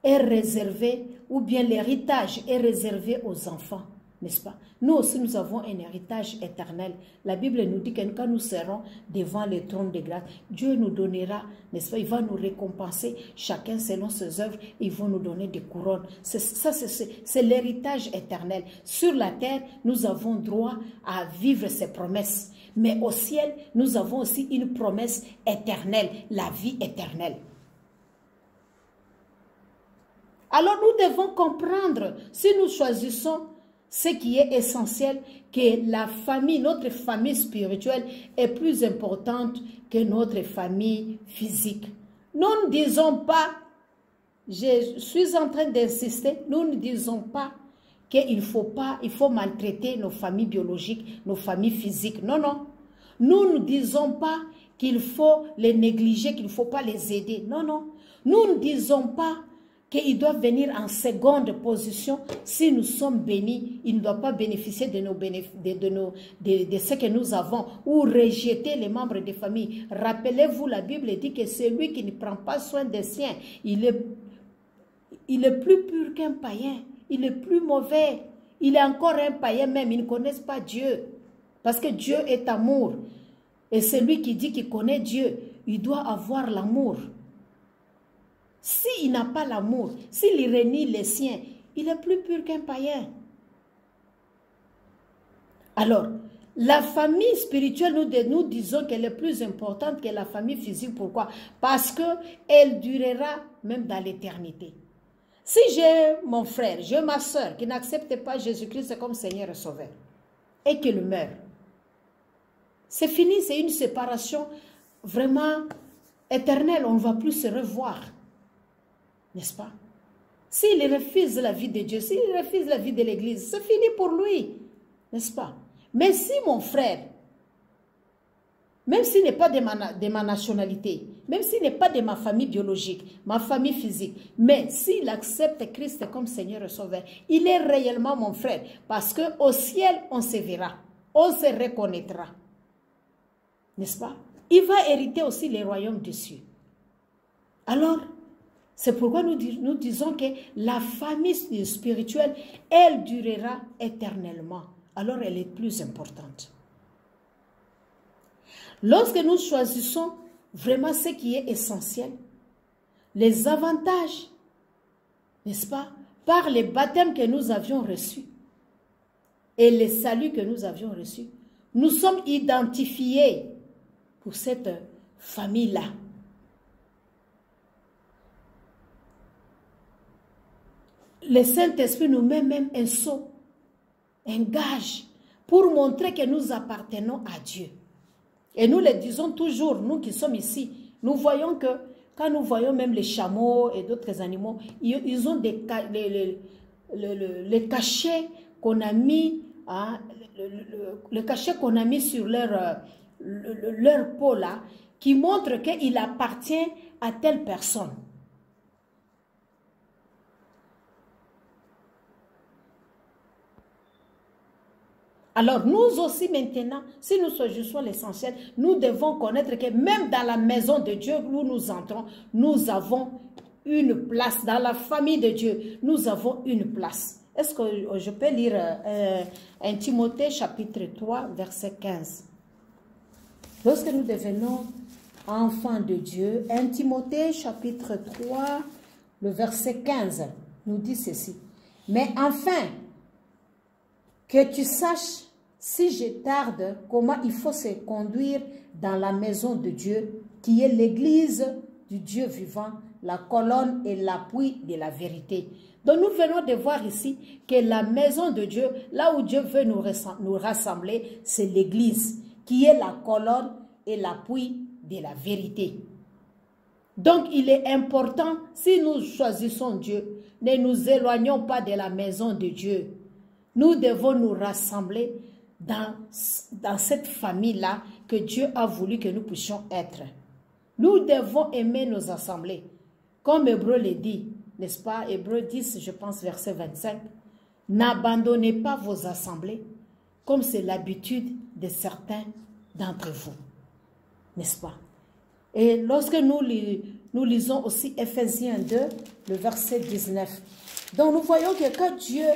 est réservée, ou bien l'héritage est réservé aux enfants n'est-ce pas? Nous aussi, nous avons un héritage éternel. La Bible nous dit que quand nous serons devant le trône de grâce, Dieu nous donnera, n'est-ce pas? Il va nous récompenser, chacun selon ses œuvres, il va nous donner des couronnes. C'est l'héritage éternel. Sur la terre, nous avons droit à vivre ces promesses. Mais au ciel, nous avons aussi une promesse éternelle, la vie éternelle. Alors nous devons comprendre, si nous choisissons ce qui est essentiel, que la famille, notre famille spirituelle est plus importante que notre famille physique. Nous ne disons pas, je suis en train d'insister, nous ne disons pas qu'il faut maltraiter nos familles biologiques, nos familles physiques. Non, non. Nous ne disons pas qu'il faut les négliger, qu'il ne faut pas les aider. Non, non. Nous ne disons pas qu'ils doivent venir en seconde position. Si nous sommes bénis, ils ne doivent pas bénéficier de ce que nous avons ou rejeter les membres des familles. Rappelez-vous, la Bible dit que celui qui ne prend pas soin des siens, il est plus pur qu'un païen. Il est plus mauvais. Il est encore un païen même. Ils ne connaissent pas Dieu. Parce que Dieu est amour. Et celui qui dit qu'il connaît Dieu, il doit avoir l'amour. S'il n'a pas l'amour, s'il renie les siens, il est plus pur qu'un païen. Alors, la famille spirituelle, nous disons qu'elle est plus importante que la famille physique. Pourquoi? Parce qu'elle durera même dans l'éternité. Si j'ai mon frère, j'ai ma soeur qui n'accepte pas Jésus-Christ comme Seigneur et Sauveur et qu'il meurt, c'est fini, c'est une séparation vraiment éternelle. On ne va plus se revoir. N'est-ce pas? S'il refuse la vie de Dieu, s'il refuse la vie de l'Église, c'est fini pour lui. N'est-ce pas? Mais si mon frère, même s'il n'est pas de ma nationalité, même s'il n'est pas de ma famille biologique, ma famille physique, mais s'il accepte Christ comme Seigneur et Sauveur, il est réellement mon frère. Parce qu'au ciel, on se verra, on se reconnaîtra. N'est-ce pas? Il va hériter aussi les royaumes des cieux. Alors, c'est pourquoi nous disons que la famille spirituelle, elle durera éternellement. Alors, elle est plus importante. Lorsque nous choisissons vraiment ce qui est essentiel, les avantages, n'est-ce pas, par les baptêmes que nous avions reçus et les saluts que nous avions reçus, nous sommes identifiés pour cette famille-là. Le Saint-Esprit nous met même un sceau, un gage, pour montrer que nous appartenons à Dieu. Et nous le disons toujours, nous qui sommes ici, nous voyons que quand nous voyons même les chameaux et d'autres animaux, ils ont les cachets qu'on a mis, hein, le cachet qu'on a mis sur leur peau là, qui montre qu'il appartient à telle personne. Alors nous aussi maintenant, si nous choisissons l'essentiel, nous devons connaître que même dans la maison de Dieu où nous entrons, nous avons une place. Dans la famille de Dieu, nous avons une place. Est-ce que je peux lire 1 Timothée chapitre 3, verset 15? Lorsque nous devenons enfants de Dieu, 1 Timothée chapitre 3, le verset 15, nous dit ceci. Mais enfin, que tu saches, si je tarde, comment il faut se conduire dans la maison de Dieu, qui est l'église du Dieu vivant, la colonne et l'appui de la vérité. Donc nous venons de voir ici que la maison de Dieu, là où Dieu veut nous rassembler, c'est l'église, qui est la colonne et l'appui de la vérité. Donc il est important, si nous choisissons Dieu, ne nous éloignons pas de la maison de Dieu. Nous devons nous rassembler dans cette famille-là que Dieu a voulu que nous puissions être. Nous devons aimer nos assemblées. Comme Hébreu le dit, n'est-ce pas? Hébreu 10, je pense, verset 25. N'abandonnez pas vos assemblées, comme c'est l'habitude de certains d'entre vous. N'est-ce pas? Et lorsque nous lisons aussi Ephésiens 2, le verset 19. Donc nous voyons que quand Dieu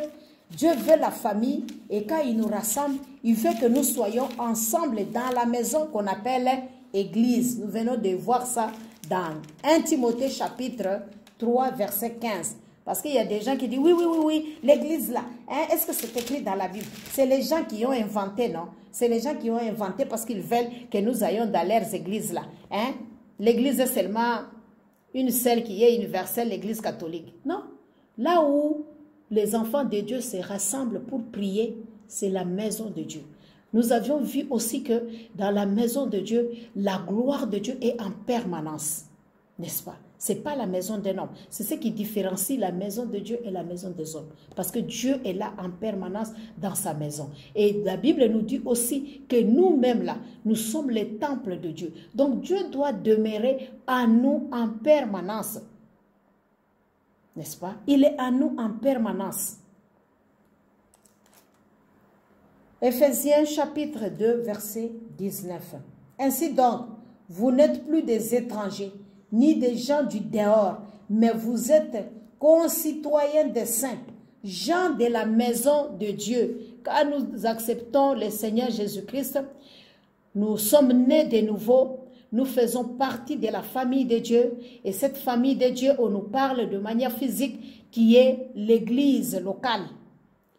Dieu veut la famille et quand il nous rassemble, il veut que nous soyons ensemble dans la maison qu'on appelle église. Nous venons de voir ça dans 1 Timothée chapitre 3 verset 15. Parce qu'il y a des gens qui disent oui, l'église là, hein, est-ce que c'est écrit dans la Bible? C'est les gens qui ont inventé, non? C'est les gens qui ont inventé parce qu'ils veulent que nous ayons dans leurs églises là. Hein? L'église est seulement une seule qui est universelle, l'église catholique. Non. Là où les enfants de Dieu se rassemblent pour prier, c'est la maison de Dieu. Nous avions vu aussi que dans la maison de Dieu, la gloire de Dieu est en permanence. N'est-ce pas? Ce n'est pas la maison d'un homme. C'est ce qui différencie la maison de Dieu et la maison des hommes. Parce que Dieu est là en permanence dans sa maison. Et la Bible nous dit aussi que nous-mêmes là, nous sommes les temples de Dieu. Donc Dieu doit demeurer à nous en permanence. N'est-ce pas? Il est à nous en permanence. Éphésiens chapitre 2 verset 19. Ainsi donc, vous n'êtes plus des étrangers, ni des gens du dehors, mais vous êtes concitoyens des saints, gens de la maison de Dieu. Quand nous acceptons le Seigneur Jésus-Christ, nous sommes nés de nouveau, nous faisons partie de la famille de Dieu, et cette famille de Dieu, on nous parle de manière physique, qui est l'église locale.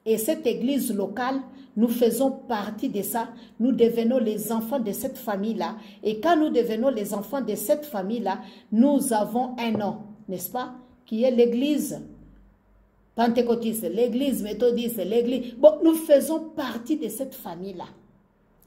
Et cette église locale, nous faisons partie de ça. Nous devenons les enfants de cette famille-là. Et quand nous devenons les enfants de cette famille-là, nous avons un nom, n'est-ce pas? Qui est l'église pentecôtiste, l'église méthodiste, l'église... Bon, nous faisons partie de cette famille-là.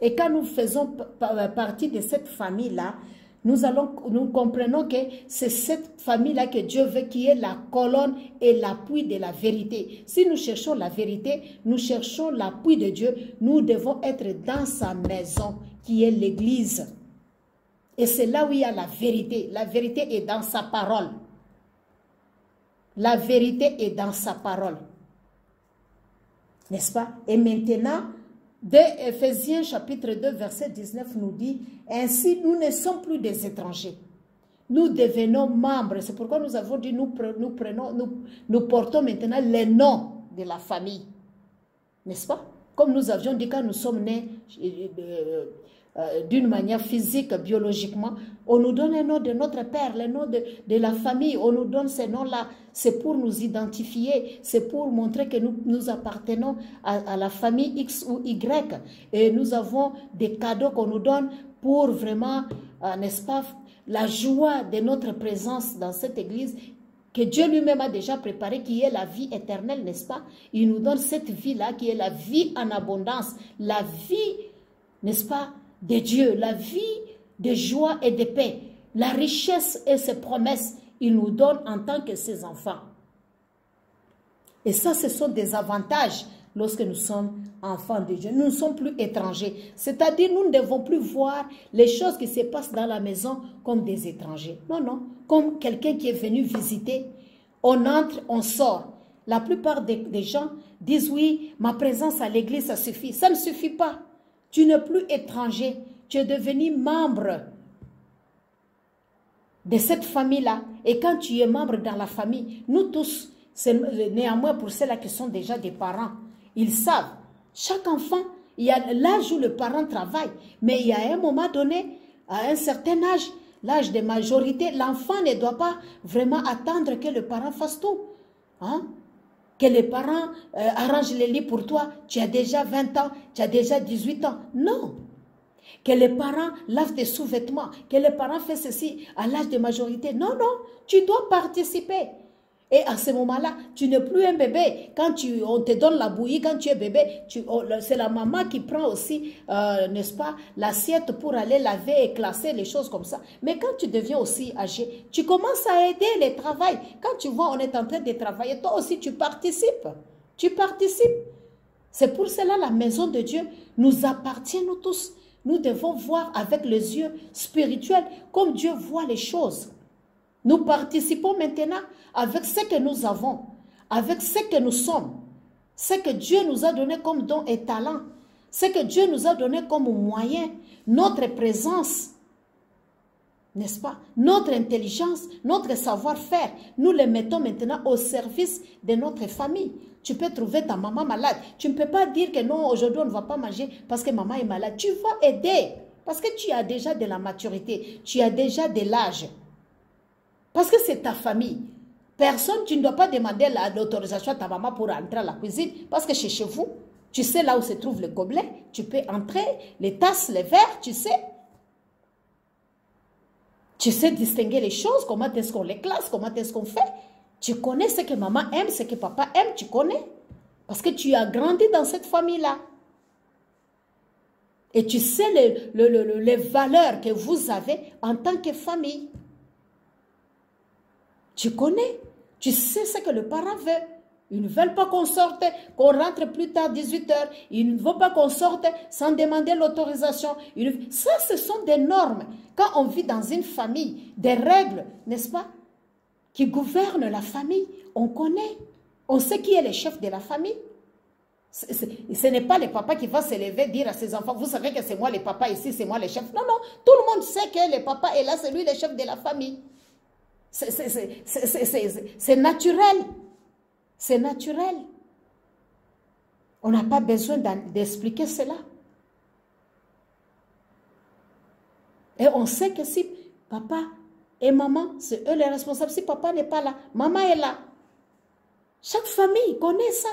Et quand nous faisons partie de cette famille-là, nous comprenons que c'est cette famille-là que Dieu veut, qui est la colonne et l'appui de la vérité. Si nous cherchons la vérité, nous cherchons l'appui de Dieu, nous devons être dans sa maison, qui est l'église. Et c'est là où il y a la vérité. La vérité est dans sa parole. La vérité est dans sa parole. N'est-ce pas? Et maintenant, de Éphésiens chapitre 2 verset 19 nous dit, ainsi nous ne sommes plus des étrangers, nous devenons membres. C'est pourquoi nous avons dit, nous portons maintenant les noms de la famille, n'est-ce pas? Comme nous avions dit quand nous sommes nés d'une manière physique, biologiquement, on nous donne un nom de notre père, le nom de la famille, on nous donne ces noms-là, c'est pour nous identifier, c'est pour montrer que nous appartenons à la famille X ou Y, et nous avons des cadeaux qu'on nous donne pour vraiment, n'est-ce pas, la joie de notre présence dans cette église, que Dieu lui-même a déjà préparé, qui est la vie éternelle, n'est-ce pas? Il nous donne cette vie-là, qui est la vie en abondance, la vie, n'est-ce pas, de Dieu, la vie de joie et de paix, la richesse et ses promesses, il nous donne en tant que ses enfants. Et ça, ce sont des avantages lorsque nous sommes enfants de Dieu. Nous ne sommes plus étrangers. C'est-à-dire, nous ne devons plus voir les choses qui se passent dans la maison comme des étrangers. Non, non, comme quelqu'un qui est venu visiter. On entre, on sort. La plupart des gens disent, oui, ma présence à l'église, ça suffit. Ça ne suffit pas. Tu n'es plus étranger, tu es devenu membre de cette famille-là. Et quand tu es membre dans la famille, nous tous, néanmoins pour ceux-là qui sont déjà des parents, ils savent, chaque enfant, il y a l'âge où le parent travaille, mais il y a un moment donné, à un certain âge, l'âge de majorité, l'enfant ne doit pas vraiment attendre que le parent fasse tout. Hein? Que les parents arrangent les lits pour toi, tu as déjà 20 ans, tu as déjà 18 ans. Non. Que les parents lavent tes sous-vêtements, que les parents font ceci à l'âge de majorité. Non, non, tu dois participer. Et à ce moment-là, tu n'es plus un bébé. Quand on te donne la bouillie, quand tu es bébé, c'est la maman qui prend aussi, n'est-ce pas, l'assiette pour aller laver et classer les choses comme ça. Mais quand tu deviens aussi âgé, tu commences à aider les travails. Quand tu vois, on est en train de travailler, toi aussi tu participes. Tu participes. C'est pour cela la maison de Dieu nous appartient nous tous. Nous devons voir avec les yeux spirituels comme Dieu voit les choses. Nous participons maintenant avec ce que nous avons, avec ce que nous sommes, ce que Dieu nous a donné comme don et talent, ce que Dieu nous a donné comme moyen, notre présence, n'est-ce pas? Notre intelligence, notre savoir-faire, nous les mettons maintenant au service de notre famille. Tu peux trouver ta maman malade. Tu ne peux pas dire que non, aujourd'hui on ne va pas manger parce que maman est malade. Tu vas aider parce que tu as déjà de la maturité, tu as déjà de l'âge. Parce que c'est ta famille. Personne, tu ne dois pas demander l'autorisation à ta maman pour entrer à la cuisine parce que c'est chez vous. Tu sais là où se trouve le gobelet, tu peux entrer, les tasses, les verres, tu sais. Tu sais distinguer les choses, comment est-ce qu'on les classe, comment est-ce qu'on fait. Tu connais ce que maman aime, ce que papa aime, tu connais. Parce que tu as grandi dans cette famille-là. Et tu sais les valeurs que vous avez en tant que famille. Tu connais. Tu sais ce que le parent veut. Ils ne veulent pas qu'on sorte, qu'on rentre plus tard, 18 h. Ils ne veulent pas qu'on sorte sans demander l'autorisation. Ça, ce sont des normes. Quand on vit dans une famille, des règles, n'est-ce pas, qui gouvernent la famille, on connaît. On sait qui est le chef de la famille. Ce n'est pas le papa qui va se lever et dire à ses enfants, vous savez que c'est moi le papa ici, c'est moi le chef. Non, non, tout le monde sait que le papa est là, c'est lui le chef de la famille. C'est naturel. C'est naturel. On n'a pas besoin d'expliquer cela. Et on sait que si papa et maman, c'est eux les responsables. Si papa n'est pas là, maman est là. Chaque famille connaît ça.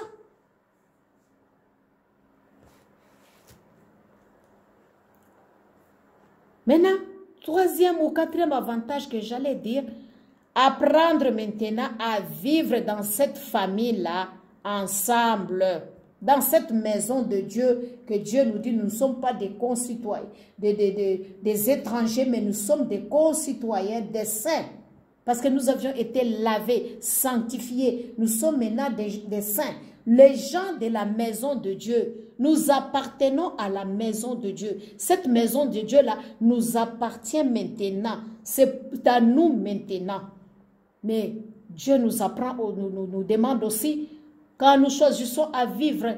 Maintenant, troisième ou quatrième avantage que j'allais dire, apprendre maintenant à vivre dans cette famille-là, ensemble, dans cette maison de Dieu, que Dieu nous dit, nous ne sommes pas des concitoyens, des étrangers, mais nous sommes des concitoyens, des saints. Parce que nous avions été lavés, sanctifiés, nous sommes maintenant des saints. Les gens de la maison de Dieu, nous appartenons à la maison de Dieu. Cette maison de Dieu-là nous appartient maintenant. C'est à nous maintenant. Mais Dieu nous apprend, nous demande aussi, quand nous choisissons à vivre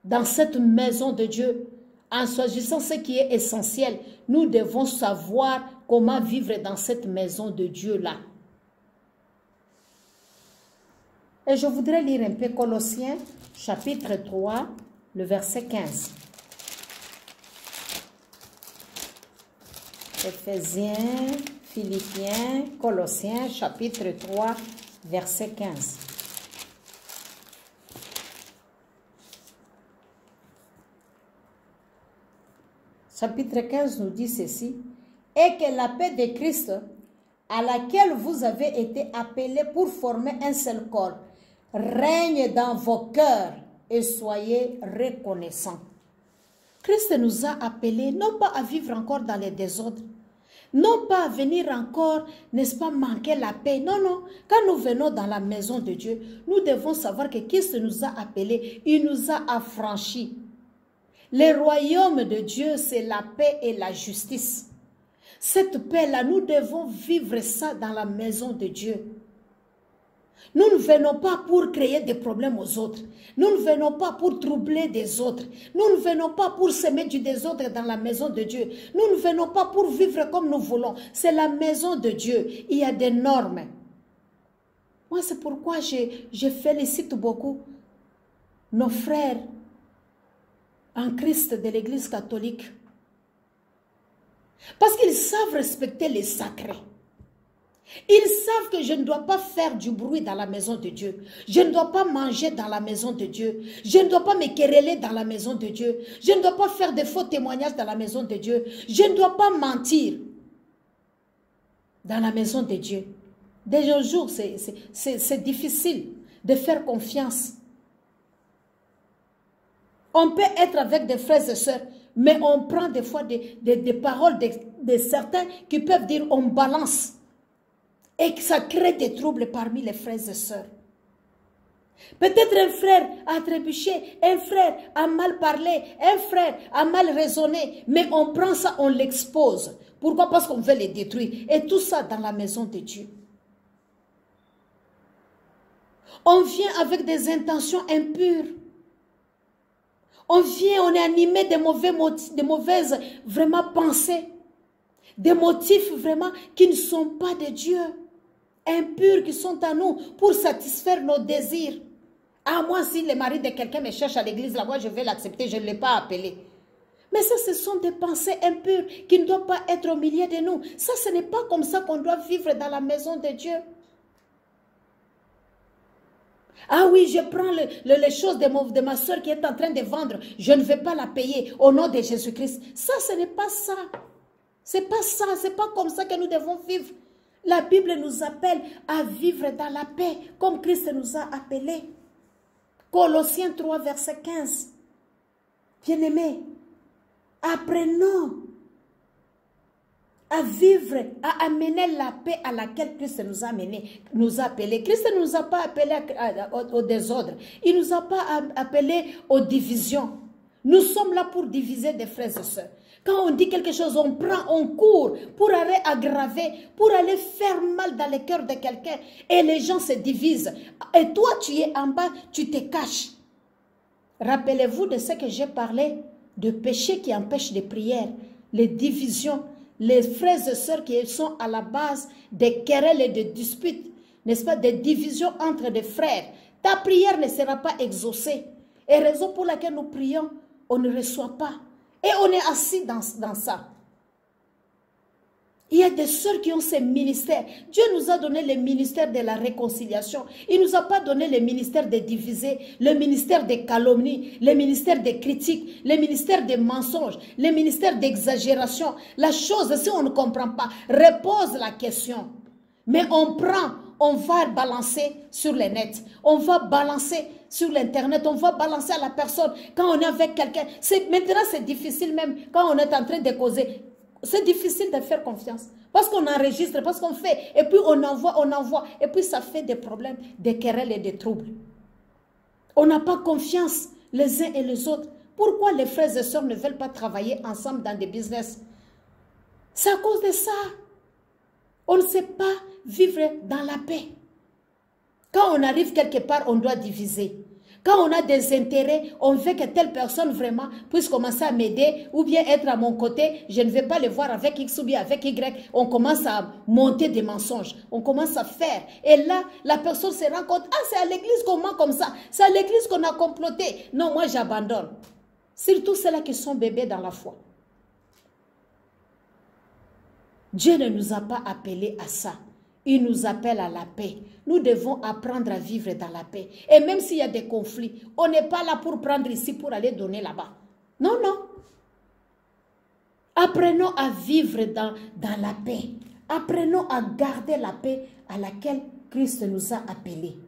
dans cette maison de Dieu, en choisissant ce qui est essentiel, nous devons savoir comment vivre dans cette maison de Dieu-là. Et je voudrais lire un peu Colossiens, chapitre 3, le verset 15. Éphésiens, Philippiens, Colossiens, chapitre 3, verset 15. Chapitre 15 nous dit ceci. Et que la paix de Christ, à laquelle vous avez été appelés pour former un seul corps, règne dans vos cœurs et soyez reconnaissants. Christ nous a appelés non pas à vivre encore dans les désordres, non pas à venir encore, n'est-ce pas, manquer la paix. Non, non. Quand nous venons dans la maison de Dieu, nous devons savoir que Christ nous a appelés, il nous a affranchis. Le royaume de Dieu, c'est la paix et la justice. Cette paix-là, nous devons vivre ça dans la maison de Dieu. Nous ne venons pas pour créer des problèmes aux autres. Nous ne venons pas pour troubler des autres. Nous ne venons pas pour semer du désordre dans la maison de Dieu. Nous ne venons pas pour vivre comme nous voulons. C'est la maison de Dieu. Il y a des normes. Moi, c'est pourquoi je félicite beaucoup nos frères en Christ de l'Église catholique. Parce qu'ils savent respecter les sacrés. Ils savent que je ne dois pas faire du bruit dans la maison de Dieu. Je ne dois pas manger dans la maison de Dieu. Je ne dois pas me quereller dans la maison de Dieu. Je ne dois pas faire de faux témoignages dans la maison de Dieu. Je ne dois pas mentir dans la maison de Dieu. De nos jours, c'est difficile de faire confiance. On peut être avec des frères et sœurs, mais on prend des fois des paroles de certains qui peuvent dire on balance. Et que ça crée des troubles parmi les frères et sœurs. Peut-être un frère a trébuché, un frère a mal parlé, un frère a mal raisonné, mais on prend ça, on l'expose. Pourquoi? Parce qu'on veut les détruire. Et tout ça dans la maison de Dieu. On vient avec des intentions impures. On vient, on est animé de mauvaises vraiment pensées. Des motifs vraiment qui ne sont pas de Dieu. Impurs qui sont à nous pour satisfaire nos désirs. Ah, moi, si le mari de quelqu'un me cherche à l'église, là, moi, je vais l'accepter, je ne l'ai pas appelé. Mais ça, ce sont des pensées impures qui ne doivent pas être au milieu de nous. Ça, ce n'est pas comme ça qu'on doit vivre dans la maison de Dieu. Ah oui, je prends les choses de ma soeur qui est en train de vendre. Je ne vais pas la payer au nom de Jésus-Christ. Ça, ce n'est pas ça. C'est pas ça. C'est pas comme ça que nous devons vivre. La Bible nous appelle à vivre dans la paix, comme Christ nous a appelés. Colossiens 3, verset 15. Bien-aimés, apprenons à vivre, à amener la paix à laquelle Christ nous a amené, nous a appelés. Christ ne nous a pas appelés au désordre. Il ne nous a pas appelés aux divisions. Nous sommes là pour diviser des frères et sœurs. Quand on dit quelque chose, on prend, on court pour aller aggraver, pour aller faire mal dans le cœur de quelqu'un. Et les gens se divisent. Et toi, tu es en bas, tu te caches. Rappelez-vous de ce que j'ai parlé, de péché qui empêche les prières, les divisions, les frères et sœurs qui sont à la base des querelles et des disputes, n'est-ce pas, des divisions entre des frères. Ta prière ne sera pas exaucée. Et raison pour laquelle nous prions, on ne reçoit pas. Et on est assis dans ça. Il y a des sœurs qui ont ces ministères. Dieu nous a donné le ministère de la réconciliation. Il ne nous a pas donné le ministère de diviser, le ministère des calomnies, le ministère des critiques, le ministère des mensonges, le ministère d'exagération. La chose, si on ne comprend pas, repose la question. Mais on prend, on va balancer sur le net. On va balancer sur l'internet, on va balancer à la personne. Quand on est avec quelqu'un, maintenant c'est difficile même, quand on est en train de causer, c'est difficile de faire confiance. Parce qu'on enregistre, parce qu'on fait, et puis on envoie, et puis ça fait des problèmes, des querelles et des troubles. On n'a pas confiance les uns et les autres. Pourquoi les frères et sœurs ne veulent pas travailler ensemble dans des business? C'est à cause de ça. On ne sait pas vivre dans la paix. Quand on arrive quelque part, on doit diviser. Quand on a des intérêts, on veut que telle personne vraiment puisse commencer à m'aider ou bien être à mon côté. Je ne vais pas le voir avec X ou bien avec Y. On commence à monter des mensonges. On commence à faire. Et là, la personne se rend compte, ah, c'est à l'église qu'on ment comme ça. C'est à l'église qu'on a comploté. Non, moi j'abandonne. Surtout ceux-là qui sont bébés dans la foi. Dieu ne nous a pas appelés à ça. Il nous appelle à la paix. Nous devons apprendre à vivre dans la paix. Et même s'il y a des conflits, on n'est pas là pour prendre ici pour aller donner là-bas. Non, non. Apprenons à vivre dans la paix. Apprenons à garder la paix à laquelle Christ nous a appelés.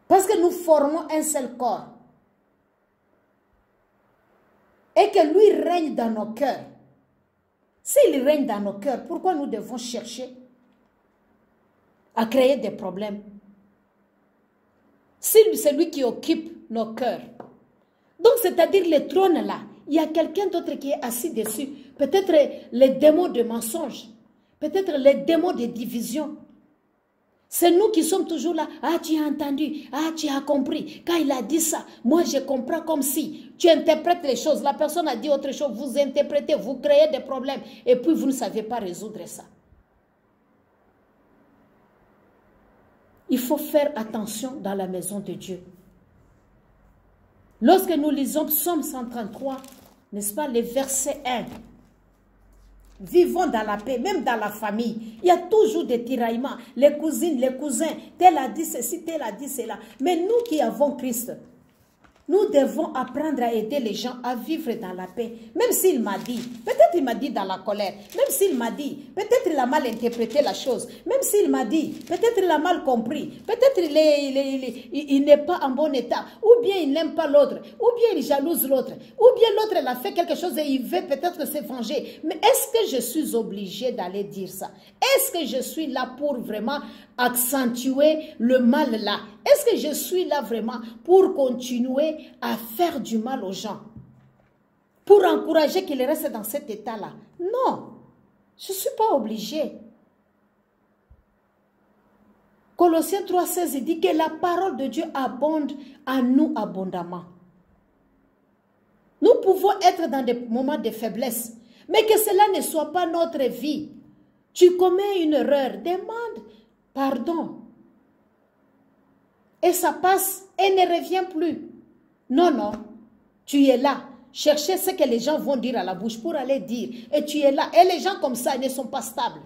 Parce que nous formons un seul corps. Et que lui règne dans nos cœurs. S'il règne dans nos cœurs, pourquoi nous devons chercher à créer des problèmes? C'est lui qui occupe nos cœurs. Donc, c'est-à-dire le trône là, il y a quelqu'un d'autre qui est assis dessus. Peut-être les démons de mensonge, peut-être les démons de division. C'est nous qui sommes toujours là. Ah, tu as entendu. Ah, tu as compris. Quand il a dit ça, moi je comprends comme si. Tu interprètes les choses. La personne a dit autre chose. Vous interprétez, vous créez des problèmes. Et puis vous ne savez pas résoudre ça. Il faut faire attention dans la maison de Dieu. Lorsque nous lisons Psaume 133, n'est-ce pas, le verset 1. Vivons dans la paix, même dans la famille. Il y a toujours des tiraillements. Les cousines, les cousins, tel a dit ceci, tel a dit cela. Mais nous qui avons Christ, nous devons apprendre à aider les gens à vivre dans la paix. Même s'il m'a dit, peut-être il m'a dit dans la colère, même s'il m'a dit, peut-être il a mal interprété la chose, même s'il m'a dit, peut-être il a mal compris, peut-être il n'est pas en bon état, ou bien il n'aime pas l'autre, ou bien il jalouse l'autre, ou bien l'autre il a fait quelque chose et il veut peut-être se venger. Mais est-ce que je suis obligée d'aller dire ça? Est-ce que je suis là pour vraiment accentuer le mal là? Est-ce que je suis là vraiment pour continuer à faire du mal aux gens? Pour encourager qu'ils restent dans cet état-là? Non, je ne suis pas obligée. Colossiens 3,16 il dit que la parole de Dieu abonde à nous abondamment. Nous pouvons être dans des moments de faiblesse, mais que cela ne soit pas notre vie. Tu commets une erreur, demande pardon. Et ça passe et ne revient plus. Non, non. Tu es là. Cherchez ce que les gens vont dire à la bouche pour aller dire. Et tu es là. Et les gens comme ça, ils ne sont pas stables.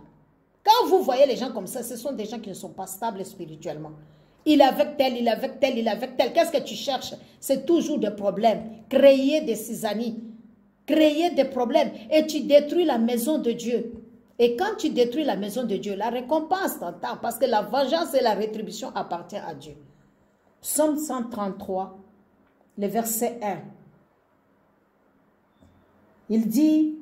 Quand vous voyez les gens comme ça, ce sont des gens qui ne sont pas stables spirituellement. Il est avec tel, il est avec tel, il est avec tel. Qu'est-ce que tu cherches? C'est toujours des problèmes. Créer des cisanies. Créer des problèmes. Et tu détruis la maison de Dieu. Et quand tu détruis la maison de Dieu, la récompense t'entend. Parce que la vengeance et la rétribution appartiennent à Dieu. Psaume 133, le verset 1. Il dit,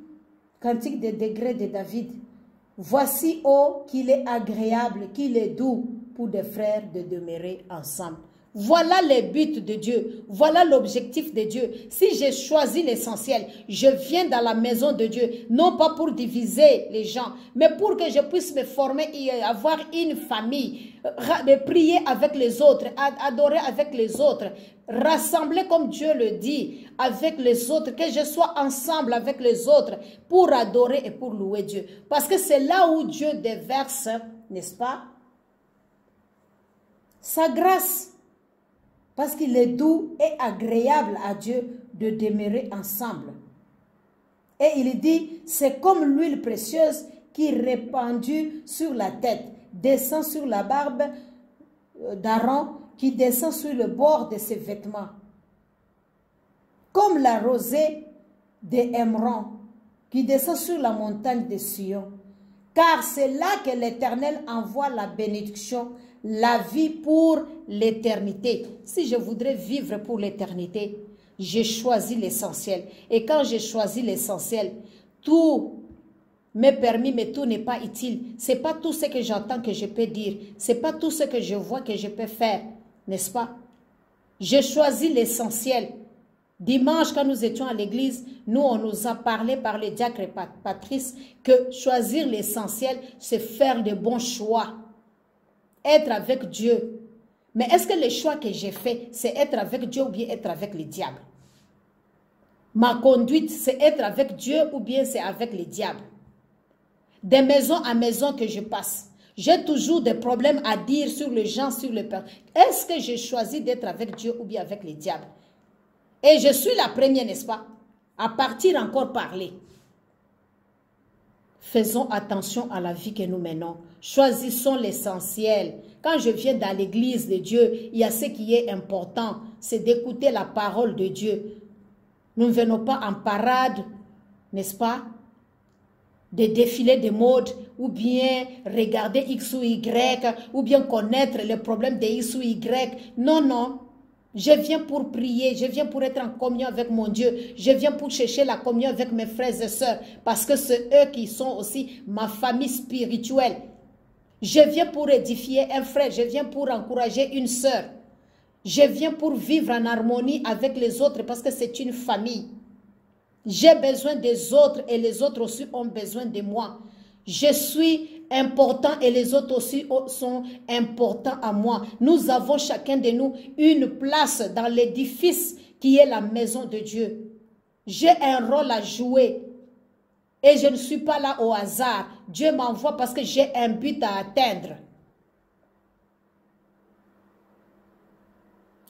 cantique des degrés de David, « Voici, ô, qu'il est agréable, qu'il est doux pour des frères de demeurer ensemble. » Voilà les buts de Dieu. Voilà l'objectif de Dieu. Si j'ai choisi l'essentiel, je viens dans la maison de Dieu, non pas pour diviser les gens, mais pour que je puisse me former et avoir une famille, prier avec les autres, adorer avec les autres, rassembler comme Dieu le dit avec les autres, que je sois ensemble avec les autres pour adorer et pour louer Dieu. Parce que c'est là où Dieu déverse, n'est-ce pas, sa grâce. Parce qu'il est doux et agréable à Dieu de demeurer ensemble. Et il dit, c'est comme l'huile précieuse qui répandue sur la tête, descend sur la barbe d'Aaron, qui descend sur le bord de ses vêtements. Comme la rosée d'Hémron, qui descend sur la montagne de Sion. Car c'est là que l'Éternel envoie la bénédiction, la vie pour l'éternité. Si je voudrais vivre pour l'éternité, j'ai choisi l'essentiel. Et quand j'ai choisi l'essentiel, tout m'est permis, mais tout n'est pas utile. Ce n'est pas tout ce que j'entends que je peux dire. Ce n'est pas tout ce que je vois que je peux faire. N'est-ce pas? J'ai choisi l'essentiel. Dimanche, quand nous étions à l'église, nous, on nous a parlé par le diacre Patrice que choisir l'essentiel, c'est faire de bons choix. Être avec Dieu. Mais est-ce que le choix que j'ai fait, c'est être avec Dieu ou bien être avec le diable? Ma conduite, c'est être avec Dieu ou bien c'est avec le diable? De maison à maison que je passe, j'ai toujours des problèmes à dire sur les gens, sur les personnes. Est-ce que j'ai choisi d'être avec Dieu ou bien avec le diable? Et je suis la première, n'est-ce pas, à partir encore parler. Faisons attention à la vie que nous menons. Choisissons l'essentiel. Quand je viens dans l'église de Dieu, il y a ce qui est important, c'est d'écouter la parole de Dieu. Nous ne venons pas en parade, n'est-ce pas, de défilés de mode, ou bien regarder X ou Y, ou bien connaître les problèmes de X ou Y. Non, non. Je viens pour prier, je viens pour être en communion avec mon Dieu, je viens pour chercher la communion avec mes frères et sœurs, parce que c'est eux qui sont aussi ma famille spirituelle. Je viens pour édifier un frère, je viens pour encourager une sœur. Je viens pour vivre en harmonie avec les autres, parce que c'est une famille. J'ai besoin des autres et les autres aussi ont besoin de moi. Je suis important et les autres aussi sont importants à moi. Nous avons chacun de nous une place dans l'édifice qui est la maison de Dieu. J'ai un rôle à jouer et je ne suis pas là au hasard. Dieu m'envoie parce que j'ai un but à atteindre.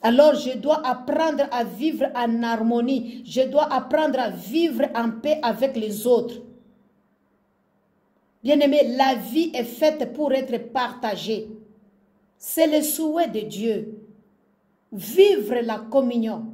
Alors je dois apprendre à vivre en harmonie. Je dois apprendre à vivre en paix avec les autres. Bien-aimé, la vie est faite pour être partagée. C'est le souhait de Dieu. Vivre la communion.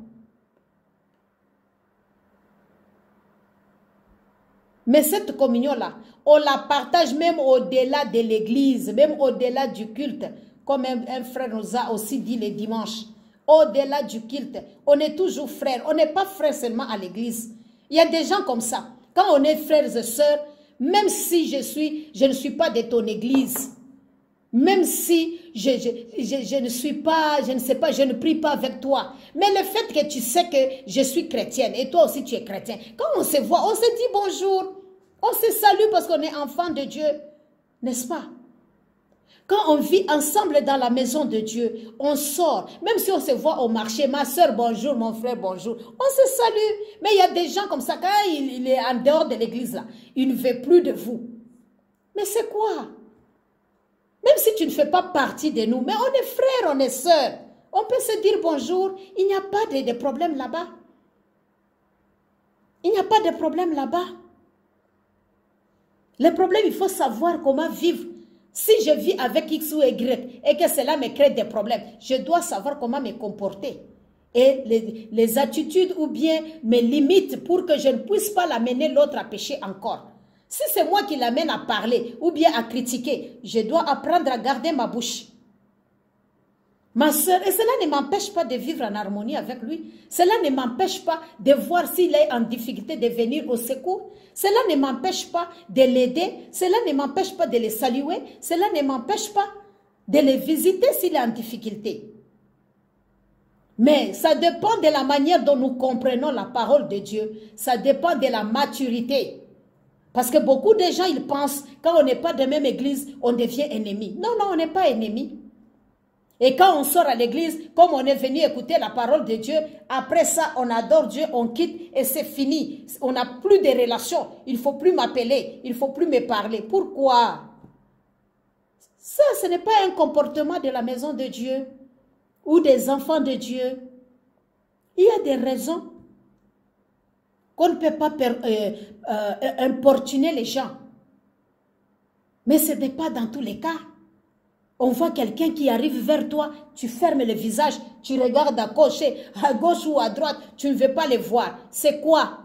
Mais cette communion-là, on la partage même au-delà de l'église, même au-delà du culte. Comme un frère nous a aussi dit le dimanche. Au-delà du culte, on est toujours frères. On n'est pas frères seulement à l'église. Il y a des gens comme ça. Quand on est frères et sœurs, même si je ne suis pas de ton église, même si je ne suis pas, je ne sais pas, je ne prie pas avec toi, mais le fait que tu sais que je suis chrétienne et toi aussi tu es chrétien, quand on se voit, on se dit bonjour, on se salue parce qu'on est enfant de Dieu, n'est-ce pas? Quand on vit ensemble dans la maison de Dieu, on sort, même si on se voit au marché, ma soeur bonjour, mon frère bonjour, on se salue. Mais il y a des gens comme ça, quand il est en dehors de l'église là, il ne veut plus de vous. Mais c'est quoi? Même si tu ne fais pas partie de nous, mais on est frères, on est sœurs, On peut se dire bonjour, il n'y a pas de problème là-bas. Il n'y a pas de problème là-bas. Le problème, il faut savoir comment vivre. Si je vis avec X ou Y et que cela me crée des problèmes, je dois savoir comment me comporter. Et les attitudes ou bien mes limites pour que je ne puisse pas l'amener l'autre à pécher encore. Si c'est moi qui l'amène à parler ou bien à critiquer, je dois apprendre à garder ma bouche. Ma soeur, et cela ne m'empêche pas de vivre en harmonie avec lui. Cela ne m'empêche pas de voir s'il est en difficulté de venir au secours. Cela ne m'empêche pas de l'aider. Cela ne m'empêche pas de le saluer. Cela ne m'empêche pas de le visiter s'il est en difficulté. Mais ça dépend de la manière dont nous comprenons la parole de Dieu. Ça dépend de la maturité. Parce que beaucoup de gens, ils pensent, quand on n'est pas de même église, on devient ennemi. Non, non, on n'est pas ennemi. Et quand on sort à l'église, comme on est venu écouter la parole de Dieu, après ça, on adore Dieu, on quitte et c'est fini. On n'a plus de relations. Il ne faut plus m'appeler, il ne faut plus me parler. Pourquoi? Ça, ce n'est pas un comportement de la maison de Dieu ou des enfants de Dieu. Il y a des raisons qu'on ne peut pas importuner les gens. Mais ce n'est pas dans tous les cas. On voit quelqu'un qui arrive vers toi, tu fermes le visage, tu regardes à gauche ou à droite, tu ne veux pas les voir. C'est quoi?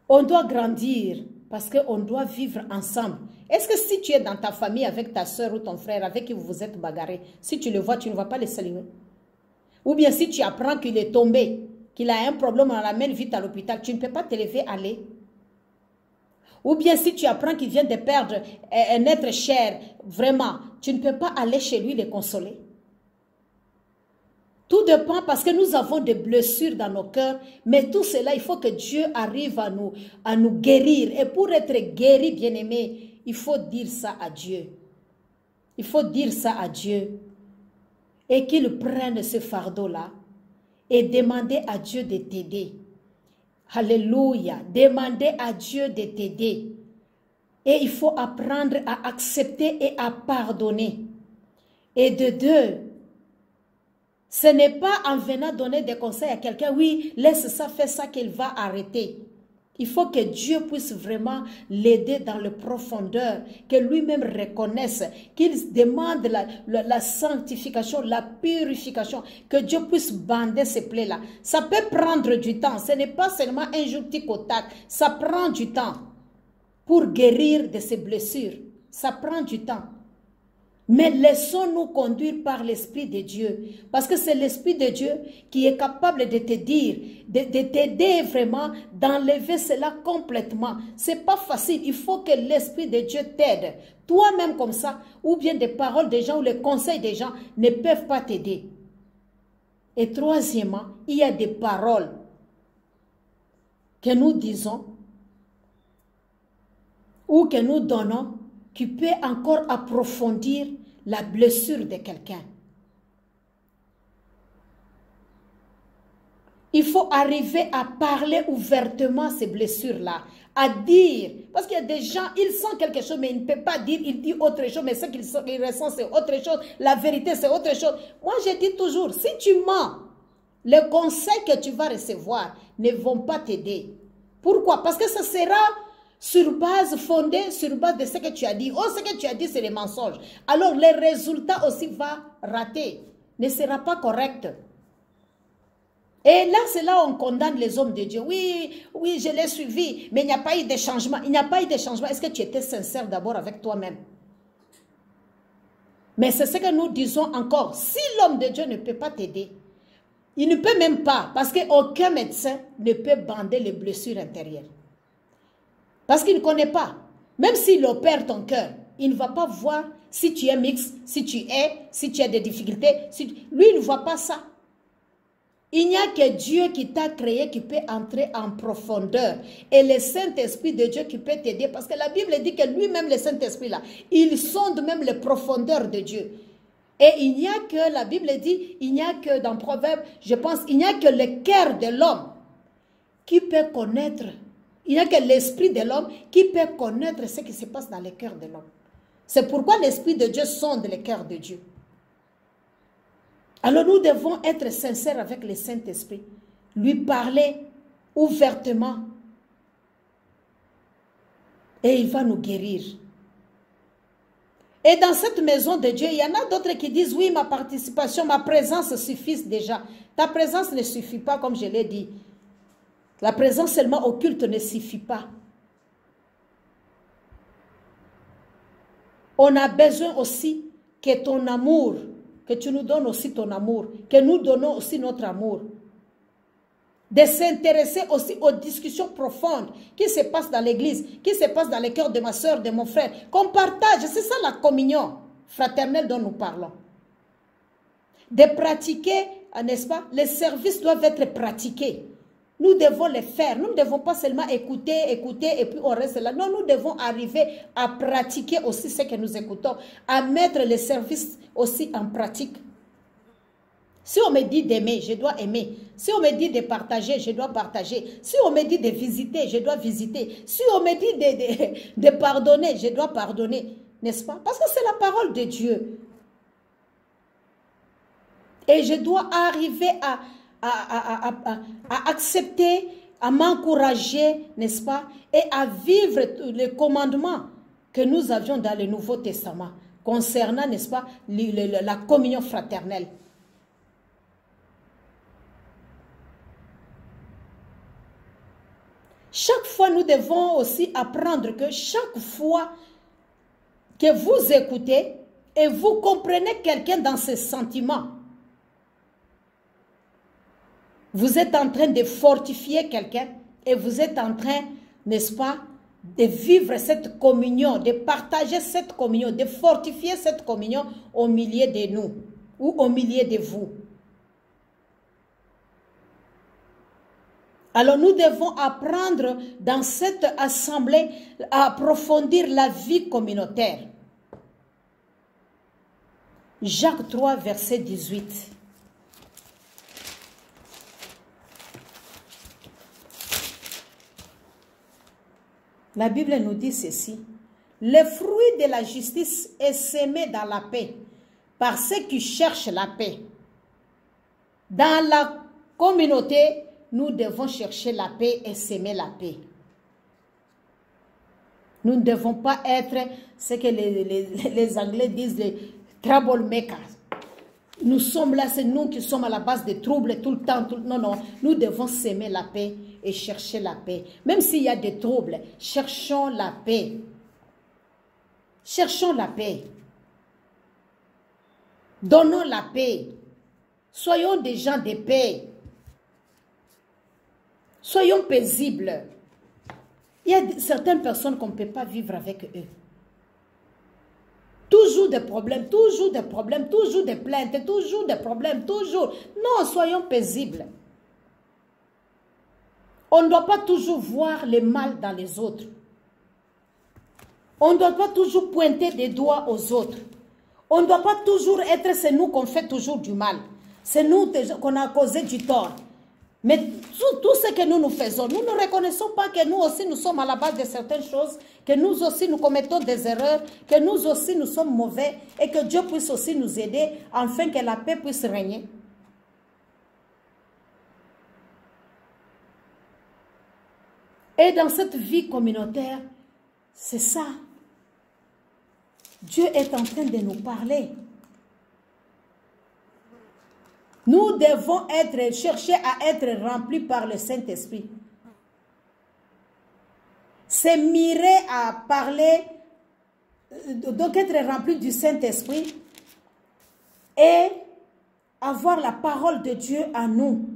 On doit grandir parce qu'on doit vivre ensemble. Est-ce que si tu es dans ta famille avec ta soeur ou ton frère avec qui vous vous êtes bagarré, si tu le vois, tu ne vas pas le saluer? Ou bien si tu apprends qu'il est tombé, qu'il a un problème, on l'amène vite à l'hôpital, tu ne peux pas te lever, aller. Ou bien si tu apprends qu'il vient de perdre un être cher, vraiment, tu ne peux pas aller chez lui le consoler. Tout dépend parce que nous avons des blessures dans nos cœurs, mais tout cela, il faut que Dieu arrive à nous guérir. Et pour être guéri, bien-aimé, il faut dire ça à Dieu. Il faut dire ça à Dieu. Et qu'il prenne ce fardeau-là. Et demander à Dieu de t'aider. Alléluia. Demander à Dieu de t'aider. Et il faut apprendre à accepter et à pardonner. Et de deux, ce n'est pas en venant donner des conseils à quelqu'un, oui, laisse ça, fais ça, qu'il va arrêter. Il faut que Dieu puisse vraiment l'aider dans le profondeur, que lui-même reconnaisse, qu'il demande la sanctification, la purification, que Dieu puisse bander ces plaies-là. Ça peut prendre du temps, ce n'est pas seulement un jour tic au tac, ça prend du temps pour guérir de ces blessures. Ça prend du temps. Mais laissons-nous conduire par l'Esprit de Dieu. Parce que c'est l'Esprit de Dieu qui est capable de te dire, de t'aider vraiment, d'enlever cela complètement. Ce n'est pas facile. Il faut que l'Esprit de Dieu t'aide. Toi-même comme ça, ou bien des paroles des gens ou les conseils des gens ne peuvent pas t'aider. Et troisièmement, il y a des paroles que nous disons ou que nous donnons qui peut encore approfondir la blessure de quelqu'un. Il faut arriver à parler ouvertement ces blessures-là, à dire, parce qu'il y a des gens, ils sentent quelque chose, mais ils ne peuvent pas dire, ils disent autre chose, mais ce qu'ils ressentent, c'est autre chose, la vérité, c'est autre chose. Moi, je dis toujours, si tu mens, les conseils que tu vas recevoir ne vont pas t'aider. Pourquoi? Parce que ça sera fondée sur base de ce que tu as dit. Oh, ce que tu as dit, c'est les mensonges. Alors, le résultat aussi va rater, ne sera pas correct. Et là, c'est là où on condamne les hommes de Dieu. Oui, oui, je l'ai suivi, mais il n'y a pas eu de changement. Il n'y a pas eu de changement. Est-ce que tu étais sincère d'abord avec toi-même? Mais c'est ce que nous disons encore. Si l'homme de Dieu ne peut pas t'aider, il ne peut même pas, parce qu'aucun médecin ne peut bander les blessures intérieures. Parce qu'il ne connaît pas. Même s'il opère ton cœur, il ne va pas voir si tu es mixte, si tu as des difficultés. Lui, il ne voit pas ça. Il n'y a que Dieu qui t'a créé qui peut entrer en profondeur. Et le Saint-Esprit de Dieu qui peut t'aider. Parce que la Bible dit que lui-même, le Saint-Esprit là, il sonde même les profondeurs de Dieu. Et il n'y a que, la Bible dit, il n'y a que dans Proverbe, je pense, il n'y a que le cœur de l'homme qui peut connaître Il n'y a que l'esprit de l'homme qui peut connaître ce qui se passe dans le cœur de l'homme. C'est pourquoi l'esprit de Dieu sonde le cœur de Dieu. Alors nous devons être sincères avec le Saint-Esprit, lui parler ouvertement et il va nous guérir. Et dans cette maison de Dieu, il y en a d'autres qui disent, oui, ma participation, ma présence suffit déjà. Ta présence ne suffit pas, comme je l'ai dit. La présence seulement occulte ne suffit pas. On a besoin aussi que ton amour, que tu nous donnes aussi ton amour, que nous donnons aussi notre amour. De s'intéresser aussi aux discussions profondes qui se passent dans l'église, qui se passent dans le cœur de ma soeur, de mon frère, qu'on partage. C'est ça la communion fraternelle dont nous parlons. De pratiquer, n'est-ce pas, les services doivent être pratiqués. Nous devons les faire. Nous ne devons pas seulement écouter et puis on reste là. Non, nous devons arriver à pratiquer aussi ce que nous écoutons, à mettre les services aussi en pratique. Si on me dit d'aimer, je dois aimer. Si on me dit de partager, je dois partager. Si on me dit de visiter, je dois visiter. Si on me dit de pardonner, je dois pardonner. N'est-ce pas? Parce que c'est la parole de Dieu. Et je dois arriver à accepter, à m'encourager, n'est-ce pas? Et à vivre les commandements que nous avions dans le Nouveau Testament concernant, n'est-ce pas, la communion fraternelle. Chaque fois, nous devons aussi apprendre que chaque fois que vous écoutez et vous comprenez quelqu'un dans ses sentiments, vous êtes en train de fortifier quelqu'un et vous êtes en train, n'est-ce pas, de vivre cette communion, de partager cette communion, de fortifier cette communion au milieu de nous ou au milieu de vous. Alors nous devons apprendre dans cette assemblée à approfondir la vie communautaire. Jacques 3, verset 18. La Bible nous dit ceci. Le fruit de la justice est semé dans la paix par ceux qui cherchent la paix. Dans la communauté, nous devons chercher la paix et s'aimer la paix. Nous ne devons pas être ce que les Anglais disent les troublemakers. Nous sommes là, c'est nous qui sommes à la base des troubles tout le temps. Non, non, nous devons s'aimer la paix et chercher la paix. Même s'il y a des troubles, cherchons la paix. Cherchons la paix. Donnons la paix. Soyons des gens de paix. Soyons paisibles. Il y a certaines personnes qu'on ne peut pas vivre avec eux. Toujours des problèmes, toujours des problèmes, toujours des plaintes, toujours des problèmes, toujours. Non, soyons paisibles. On ne doit pas toujours voir le mal dans les autres. On ne doit pas toujours pointer des doigts aux autres. On ne doit pas toujours être, c'est nous qu'on fait toujours du mal. C'est nous qu'on a causé du tort. Mais tout ce que nous faisons, nous ne reconnaissons pas que nous aussi nous sommes à la base de certaines choses, que nous aussi nous commettons des erreurs, que nous aussi nous sommes mauvais et que Dieu puisse aussi nous aider afin que la paix puisse régner. Et dans cette vie communautaire, c'est ça. Dieu est en train de nous parler. Nous devons chercher à être remplis par le Saint-Esprit. C'est mirer à parler, donc être rempli du Saint-Esprit et avoir la parole de Dieu en nous.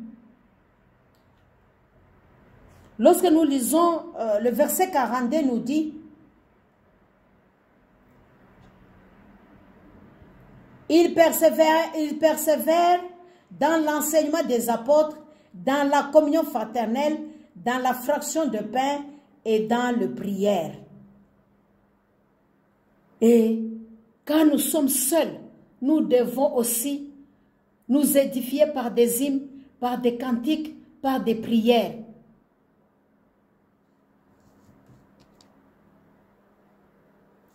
Lorsque nous lisons le verset 42 nous dit, il persévère dans l'enseignement des apôtres, dans la communion fraternelle, dans la fraction de pain et dans la prière. Et quand nous sommes seuls, nous devons aussi nous édifier par des hymnes, par des cantiques, par des prières.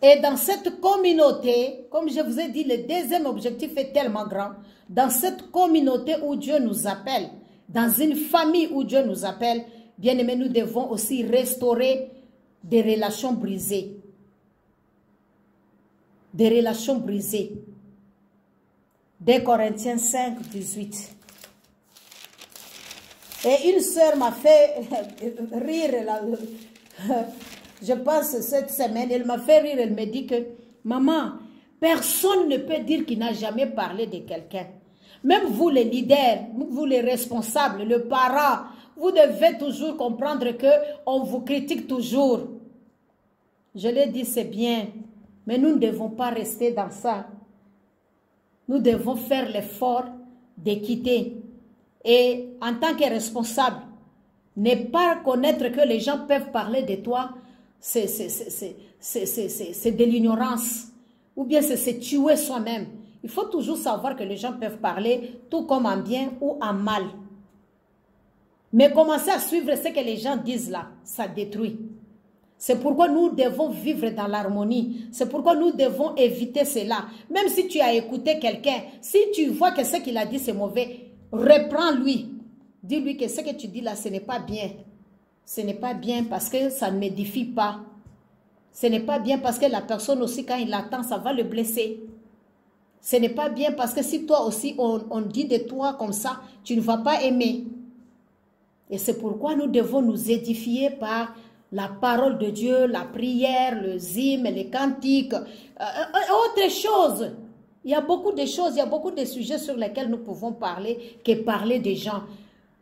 Et dans cette communauté, comme je vous ai dit, le deuxième objectif est tellement grand. Dans cette communauté où Dieu nous appelle, dans une famille où Dieu nous appelle, bien aimés, nous devons aussi restaurer des relations brisées. Des relations brisées. 2 Corinthiens 5, 18. Et une sœur m'a fait rire, là, je pense cette semaine, elle m'a fait rire, elle me dit que, maman, personne ne peut dire qu'il n'a jamais parlé de quelqu'un. Même vous les leaders, vous les responsables, le parent, vous devez toujours comprendre qu'on vous critique toujours. Je l'ai dit, c'est bien, mais nous ne devons pas rester dans ça. Nous devons faire l'effort de quitter. Et en tant que responsable, ne pas reconnaître que les gens peuvent parler de toi, c'est de l'ignorance. Ou bien c'est se tuer soi-même. Il faut toujours savoir que les gens peuvent parler tout comme en bien ou en mal. Mais commencer à suivre ce que les gens disent là, ça détruit. C'est pourquoi nous devons vivre dans l'harmonie. C'est pourquoi nous devons éviter cela. Même si tu as écouté quelqu'un, si tu vois que ce qu'il a dit c'est mauvais, reprends-lui. Dis-lui que ce que tu dis là, ce n'est pas bien. Ce n'est pas bien parce que ça ne m'édifie pas. Ce n'est pas bien parce que la personne aussi, quand il attend, ça va le blesser. Ce n'est pas bien parce que si toi aussi, on dit de toi comme ça, tu ne vas pas aimer. Et c'est pourquoi nous devons nous édifier par la parole de Dieu, la prière, le hymne, les cantiques, autre chose. Il y a beaucoup de choses, il y a beaucoup de sujets sur lesquels nous pouvons parler que parler des gens.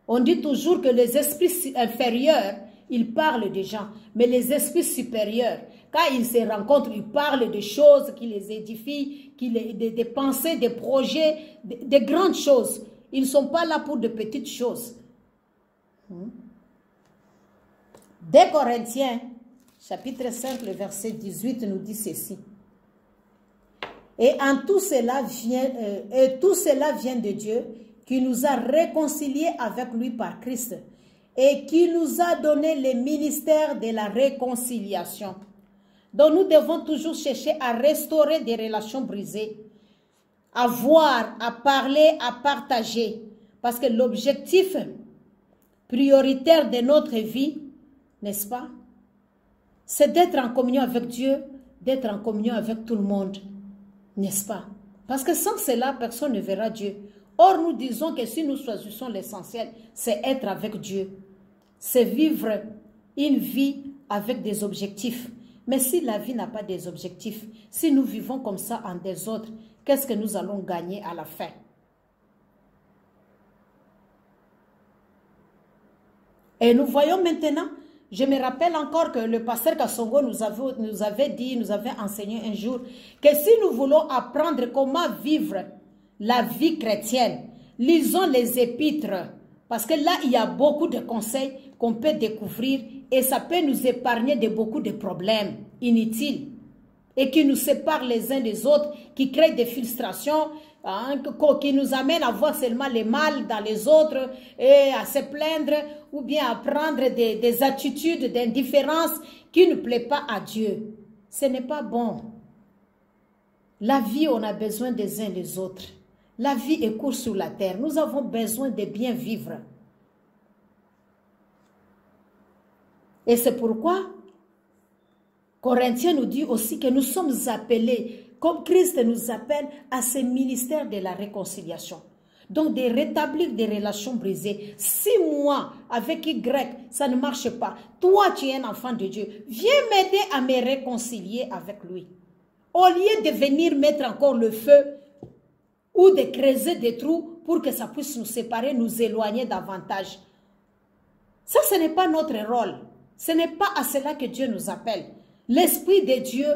On dit toujours que les esprits inférieurs, ils parlent des gens, mais les esprits supérieurs, quand ils se rencontrent, ils parlent de choses qui les édifient, des pensées, des projets, de grandes choses. Ils ne sont pas là pour de petites choses. 2 Corinthiens, chapitre 5, le verset 18 nous dit ceci. Et tout cela vient de Dieu, qui nous a réconciliés avec lui par Christ et qui nous a donné le ministère de la réconciliation. Donc nous devons toujours chercher à restaurer des relations brisées, à voir, à parler, à partager. Parce que l'objectif prioritaire de notre vie, n'est-ce pas, c'est d'être en communion avec Dieu, d'être en communion avec tout le monde, n'est-ce pas? Parce que sans cela, personne ne verra Dieu. Or, nous disons que si nous choisissons l'essentiel, c'est être avec Dieu. C'est vivre une vie avec des objectifs. Mais si la vie n'a pas des objectifs, si nous vivons comme ça en désordre, qu'est-ce que nous allons gagner à la fin? Et nous voyons maintenant, je me rappelle encore que le pasteur Kassongo nous avait enseigné un jour que si nous voulons apprendre comment vivre la vie chrétienne, lisons les épîtres, parce que là, il y a beaucoup de conseils qu'on peut découvrir et ça peut nous épargner de beaucoup de problèmes inutiles et qui nous séparent les uns des autres, qui créent des frustrations, qui nous amènent à voir seulement les mal dans les autres et à se plaindre ou bien à prendre des attitudes d'indifférence qui ne plaisent pas à Dieu. Ce n'est pas bon. La vie, on a besoin des uns des autres. La vie est courte sur la terre. Nous avons besoin de bien vivre. Et c'est pourquoi Corinthiens nous dit aussi que nous sommes appelés, comme Christ nous appelle, à ce ministère de la réconciliation. Donc de rétablir des relations brisées. Si moi, avec Y, ça ne marche pas, toi tu es un enfant de Dieu, viens m'aider à me réconcilier avec lui. Au lieu de venir mettre encore le feu ou de creuser des trous pour que ça puisse nous séparer, nous éloigner davantage. Ça, ce n'est pas notre rôle. Ce n'est pas à cela que Dieu nous appelle. L'Esprit de Dieu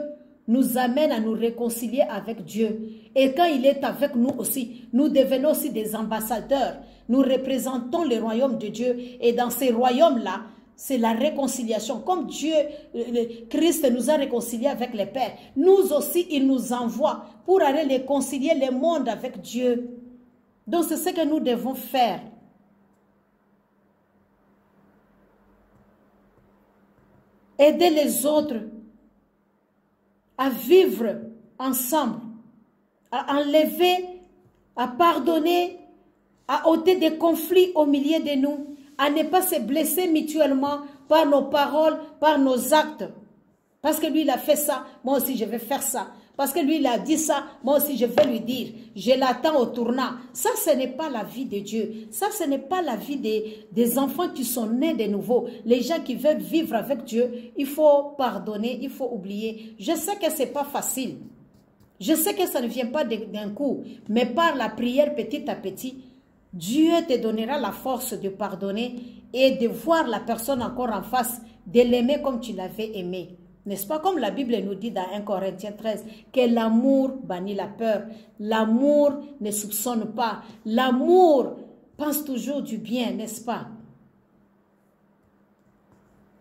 nous amène à nous réconcilier avec Dieu. Et quand il est avec nous aussi, nous devenons aussi des ambassadeurs. Nous représentons le royaume de Dieu. Et dans ces royaumes-là, c'est la réconciliation. Comme Dieu, Christ nous a réconciliés avec le Père, nous aussi, il nous envoie pour aller réconcilier le monde avec Dieu. Donc, c'est ce que nous devons faire. Aider les autres à vivre ensemble, à enlever, à pardonner, à ôter des conflits au milieu de nous, à ne pas se blesser mutuellement par nos paroles, par nos actes. Parce que lui, il a fait ça, moi aussi je vais faire ça. Parce que lui, il a dit ça, moi aussi je vais lui dire. Je l'attends au tournant. Ça, ce n'est pas la vie de Dieu. Ça, ce n'est pas la vie des enfants qui sont nés de nouveau. Les gens qui veulent vivre avec Dieu, il faut pardonner, il faut oublier. Je sais que ce n'est pas facile. Je sais que ça ne vient pas d'un coup. Mais par la prière petit à petit, Dieu te donnera la force de pardonner et de voir la personne encore en face, de l'aimer comme tu l'avais aimé. N'est-ce pas comme la Bible nous dit dans 1 Corinthiens 13 que l'amour bannit la peur. L'amour ne soupçonne pas. L'amour pense toujours du bien, n'est-ce pas?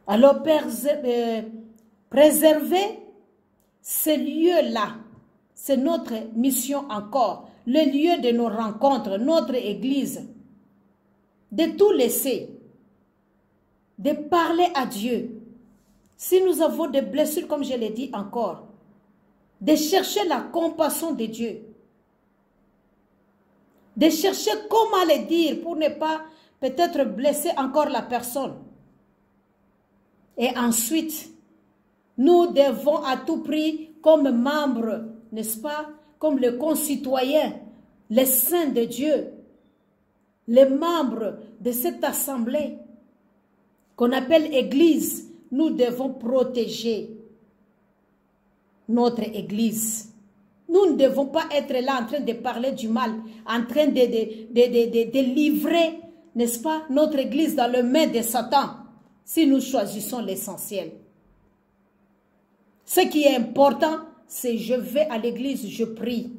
Alors préserver ces lieux-là, c'est notre mission encore. Le lieu de nos rencontres, notre église. De tout laisser. De parler à Dieu. Si nous avons des blessures, comme je l'ai dit encore, de chercher la compassion de Dieu, de chercher comment le dire pour ne pas peut-être blesser encore la personne. Et ensuite, nous devons à tout prix, comme membres, n'est-ce pas, comme les concitoyens, les saints de Dieu, les membres de cette assemblée qu'on appelle Église, nous devons protéger notre Église. Nous ne devons pas être là en train de parler du mal, en train de livrer, n'est-ce pas, notre Église dans les mains de Satan, si nous choisissons l'essentiel. Ce qui est important, c'est je vais à l'église, je prie.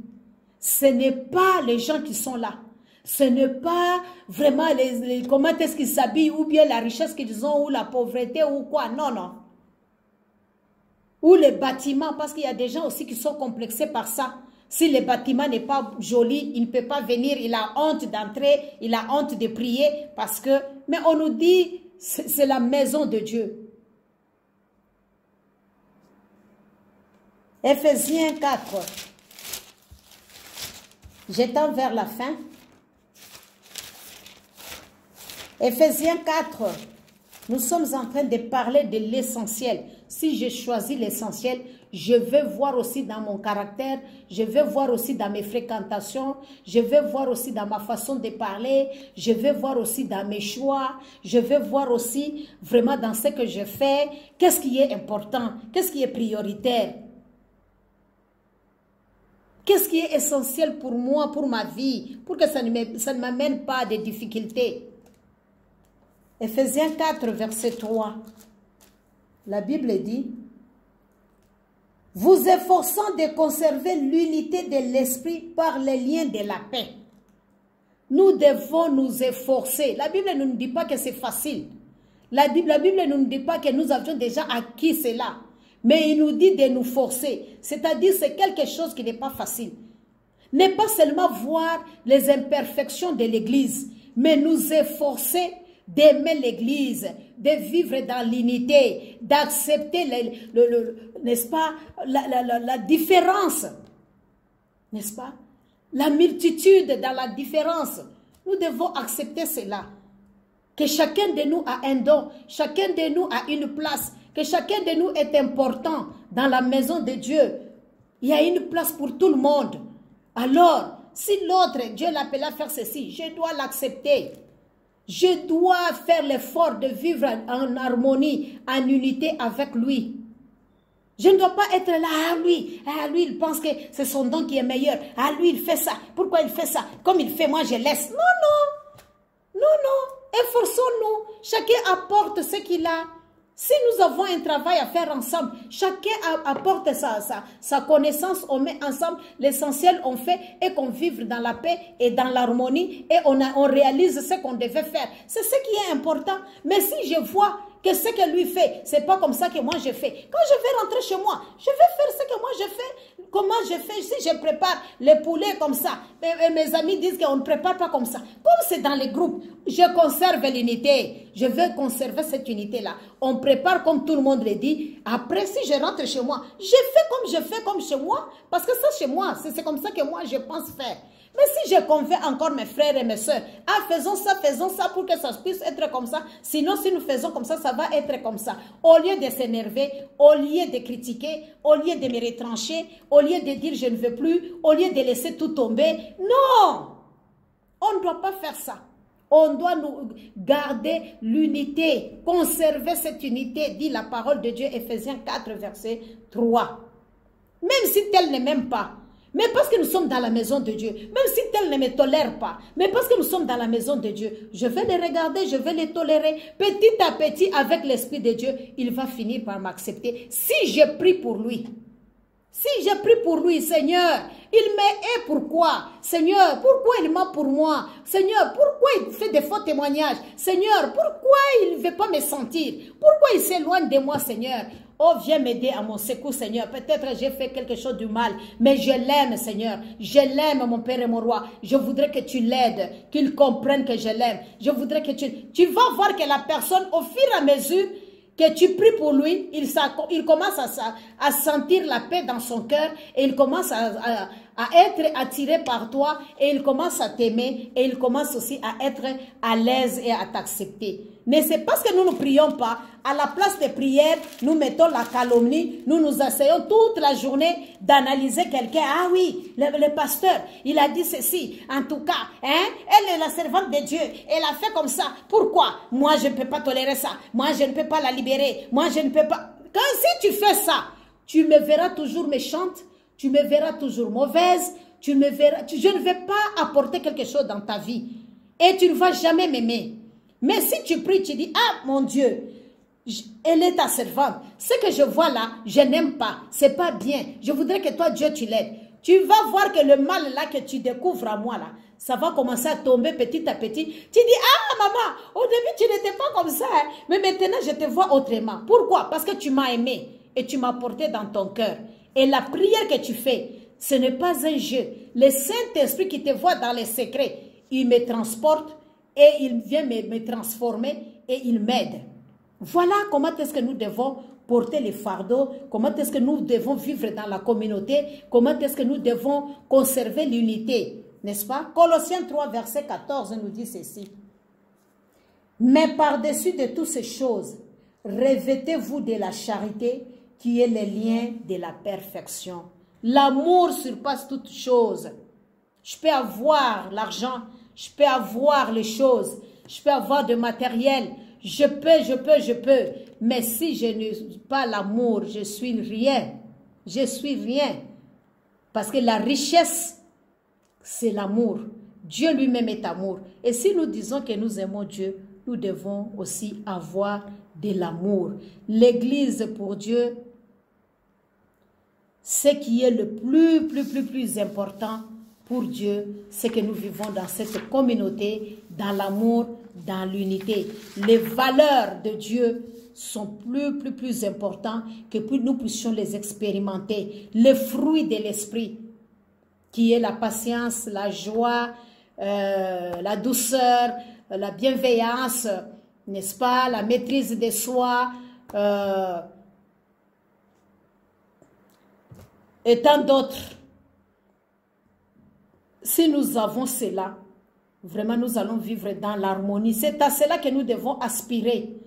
Ce n'est pas les gens qui sont là. Ce n'est pas vraiment comment est-ce qu'ils s'habillent, ou bien la richesse qu'ils ont, ou la pauvreté, ou quoi. Non, non. Ou les bâtiments, parce qu'il y a des gens aussi qui sont complexés par ça. Si le bâtiment n'est pas joli, il ne peut pas venir, il a honte d'entrer, il a honte de prier, parce que... Mais on nous dit, c'est la maison de Dieu. Éphésiens 4. J'étends vers la fin. Éphésiens 4, nous sommes en train de parler de l'essentiel. Si je choisis l'essentiel, je vais voir aussi dans mon caractère, je vais voir aussi dans mes fréquentations, je vais voir aussi dans ma façon de parler, je vais voir aussi dans mes choix, je vais voir aussi vraiment dans ce que je fais, qu'est-ce qui est important, qu'est-ce qui est prioritaire. Qu'est-ce qui est essentiel pour moi, pour ma vie, pour que ça ne m'amène pas à des difficultés. Éphésiens 4, verset 3. La Bible dit, « Vous efforçant de conserver l'unité de l'esprit par les liens de la paix. » Nous devons nous efforcer. La Bible ne nous dit pas que c'est facile. La Bible ne nous dit pas que nous avions déjà acquis cela. Mais il nous dit de nous forcer. C'est-à-dire c'est quelque chose qui n'est pas facile. Ne pas seulement voir les imperfections de l'Église, mais nous efforcer d'aimer l'Église, de vivre dans l'unité, d'accepter, n'est-ce pas, la différence, n'est-ce pas, la multitude dans la différence. Nous devons accepter cela, que chacun de nous a un don, chacun de nous a une place, que chacun de nous est important dans la maison de Dieu. Il y a une place pour tout le monde. Alors, si l'autre, Dieu l'appelle à faire ceci, je dois l'accepter. Je dois faire l'effort de vivre en harmonie, en unité avec lui. Je ne dois pas être là, lui, il pense que c'est son don qui est meilleur. Ah, lui, il fait ça. Pourquoi il fait ça? Comme il fait, moi, je laisse. Non, non. Non, non. Efforçons-nous. Chacun apporte ce qu'il a. Si nous avons un travail à faire ensemble, chacun apporte sa connaissance, on met ensemble l'essentiel, on fait et qu'on vive dans la paix et dans l'harmonie et on réalise ce qu'on devait faire. C'est ce qui est important. Mais si je vois que ce que lui fait, c'est pas comme ça que moi je fais. Quand je vais rentrer chez moi, je vais faire ce que moi je fais. Comment je fais si je prépare les poulets comme ça? Et mes amis disent qu'on ne prépare pas comme ça. Comme c'est dans les groupes, je conserve l'unité. Je veux conserver cette unité-là. On prépare comme tout le monde le dit. Après, si je rentre chez moi, je fais comme chez moi. Parce que ça, chez moi, c'est comme ça que moi, je pense faire. Mais si je convainc encore mes frères et mes soeurs, ah, faisons ça pour que ça puisse être comme ça. Sinon, si nous faisons comme ça va être comme ça. Au lieu de s'énerver, au lieu de critiquer, au lieu de me retrancher, au lieu de dire je ne veux plus, au lieu de laisser tout tomber. Non! On ne doit pas faire ça. On doit nous garder l'unité, conserver cette unité, dit la parole de Dieu, Ephésiens 4, verset 3. Même si tel ne m'aime pas, mais parce que nous sommes dans la maison de Dieu, même si tel ne me tolère pas, mais parce que nous sommes dans la maison de Dieu, je vais les regarder, je vais les tolérer. Petit à petit, avec l'Esprit de Dieu, il va finir par m'accepter. Si je prie pour lui, si je prie pour lui, Seigneur, il m'est pourquoi? Seigneur, pourquoi il ment pour moi? Seigneur, pourquoi il fait des faux témoignages? Seigneur, pourquoi il ne veut pas me sentir? Pourquoi il s'éloigne de moi, Seigneur? Oh, viens m'aider à mon secours, Seigneur. Peut-être j'ai fait quelque chose de mal, mais je l'aime, Seigneur. Je l'aime, mon Père et mon Roi. Je voudrais que tu l'aides, qu'il comprenne que je l'aime. Je voudrais que tu vas voir que la personne, au fur et à mesure que tu pries pour lui, il commence à sentir la paix dans son cœur et il commence à être attiré par toi et il commence à t'aimer et il commence aussi à être à l'aise et à t'accepter. Mais c'est parce que nous ne prions pas, à la place de prière, nous mettons la calomnie, nous essayons toute la journée d'analyser quelqu'un. Ah oui, le pasteur, il a dit ceci. En tout cas, hein, elle est la servante de Dieu. Elle a fait comme ça. Pourquoi? Moi, je ne peux pas tolérer ça. Moi, je ne peux pas la libérer. Moi, je ne peux pas... Si tu fais ça, tu me verras toujours méchante, tu me verras toujours mauvaise, je ne vais pas apporter quelque chose dans ta vie. Et tu ne vas jamais m'aimer. Mais si tu pries, tu dis, ah mon Dieu, elle est ta servante. Ce que je vois là, je n'aime pas. C'est pas bien. Je voudrais que toi, Dieu, tu l'aides. Tu vas voir que le mal là que tu découvres à moi là, ça va commencer à tomber petit à petit. Tu dis, ah maman, au début tu n'étais pas comme ça. Hein, mais maintenant je te vois autrement. Pourquoi? Parce que tu m'as aimé et tu m'as porté dans ton cœur. Et la prière que tu fais, ce n'est pas un jeu. Le Saint-Esprit qui te voit dans les secrets, il me transporte et il vient me transformer et il m'aide. Voilà comment est-ce que nous devons porter les fardeaux, comment est-ce que nous devons vivre dans la communauté, comment est-ce que nous devons conserver l'unité, n'est-ce pas? Colossiens 3, verset 14 nous dit ceci. Mais par-dessus de toutes ces choses, revêtez-vous de la charité qui est le lien de la perfection. L'amour surpasse toutes choses. Je peux avoir l'argent, je peux avoir les choses, je peux avoir du matériel, je peux. Mais si je n'ai pas l'amour, je suis rien. Je suis rien. Parce que la richesse, c'est l'amour. Dieu lui-même est amour. Et si nous disons que nous aimons Dieu, nous devons aussi avoir de l'amour. L'Église pour Dieu, ce qui est le plus important pour Dieu, c'est que nous vivons dans cette communauté, dans l'amour, dans l'unité. Les valeurs de Dieu sont plus importantes que nous puissions les expérimenter. Les fruits de l'esprit, qui est la patience, la joie, la douceur, la bienveillance, n'est-ce pas, la maîtrise de soi, et tant d'autres. Si nous avons cela, vraiment nous allons vivre dans l'harmonie. C'est à cela que nous devons aspirer.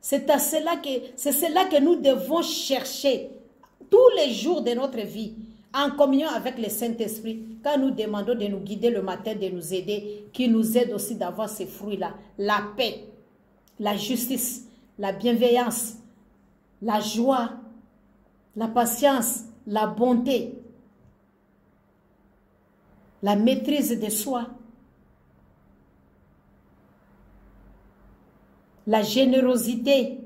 C'est cela que nous devons chercher tous les jours de notre vie, en communion avec le Saint-Esprit, quand nous demandons de nous guider le matin, de nous aider, qu'il nous aide aussi d'avoir ces fruits-là, la paix, la justice, la bienveillance, la joie, la patience, la bonté, la maîtrise de soi, la générosité.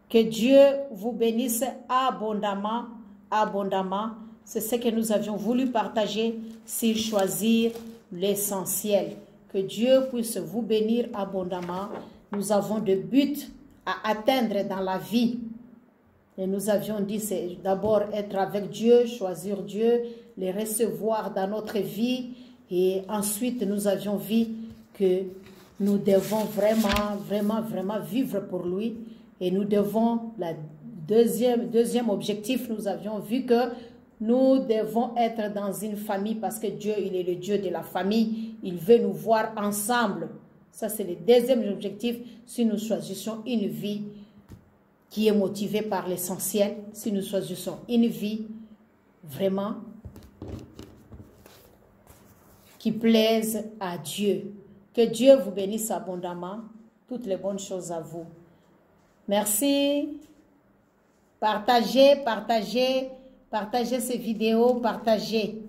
Que Dieu vous bénisse abondamment, abondamment. C'est ce que nous avions voulu partager sur choisir l'essentiel. Que Dieu puisse vous bénir abondamment nous avons de buts à atteindre dans la vie. Et nous avions dit, c'est d'abord être avec Dieu, choisir Dieu, les recevoir dans notre vie. Et ensuite, nous avions vu que nous devons vraiment vivre pour lui. Et nous devons, deuxième objectif, nous avions vu que nous devons être dans une famille parce que Dieu, il est le Dieu de la famille. Il veut nous voir ensemble. Ça, c'est le deuxième objectif si nous choisissons une vie qui est motivée par l'essentiel, si nous choisissons une vie vraiment qui plaise à Dieu. Que Dieu vous bénisse abondamment. Toutes les bonnes choses à vous. Merci. Partagez ces vidéos, partagez.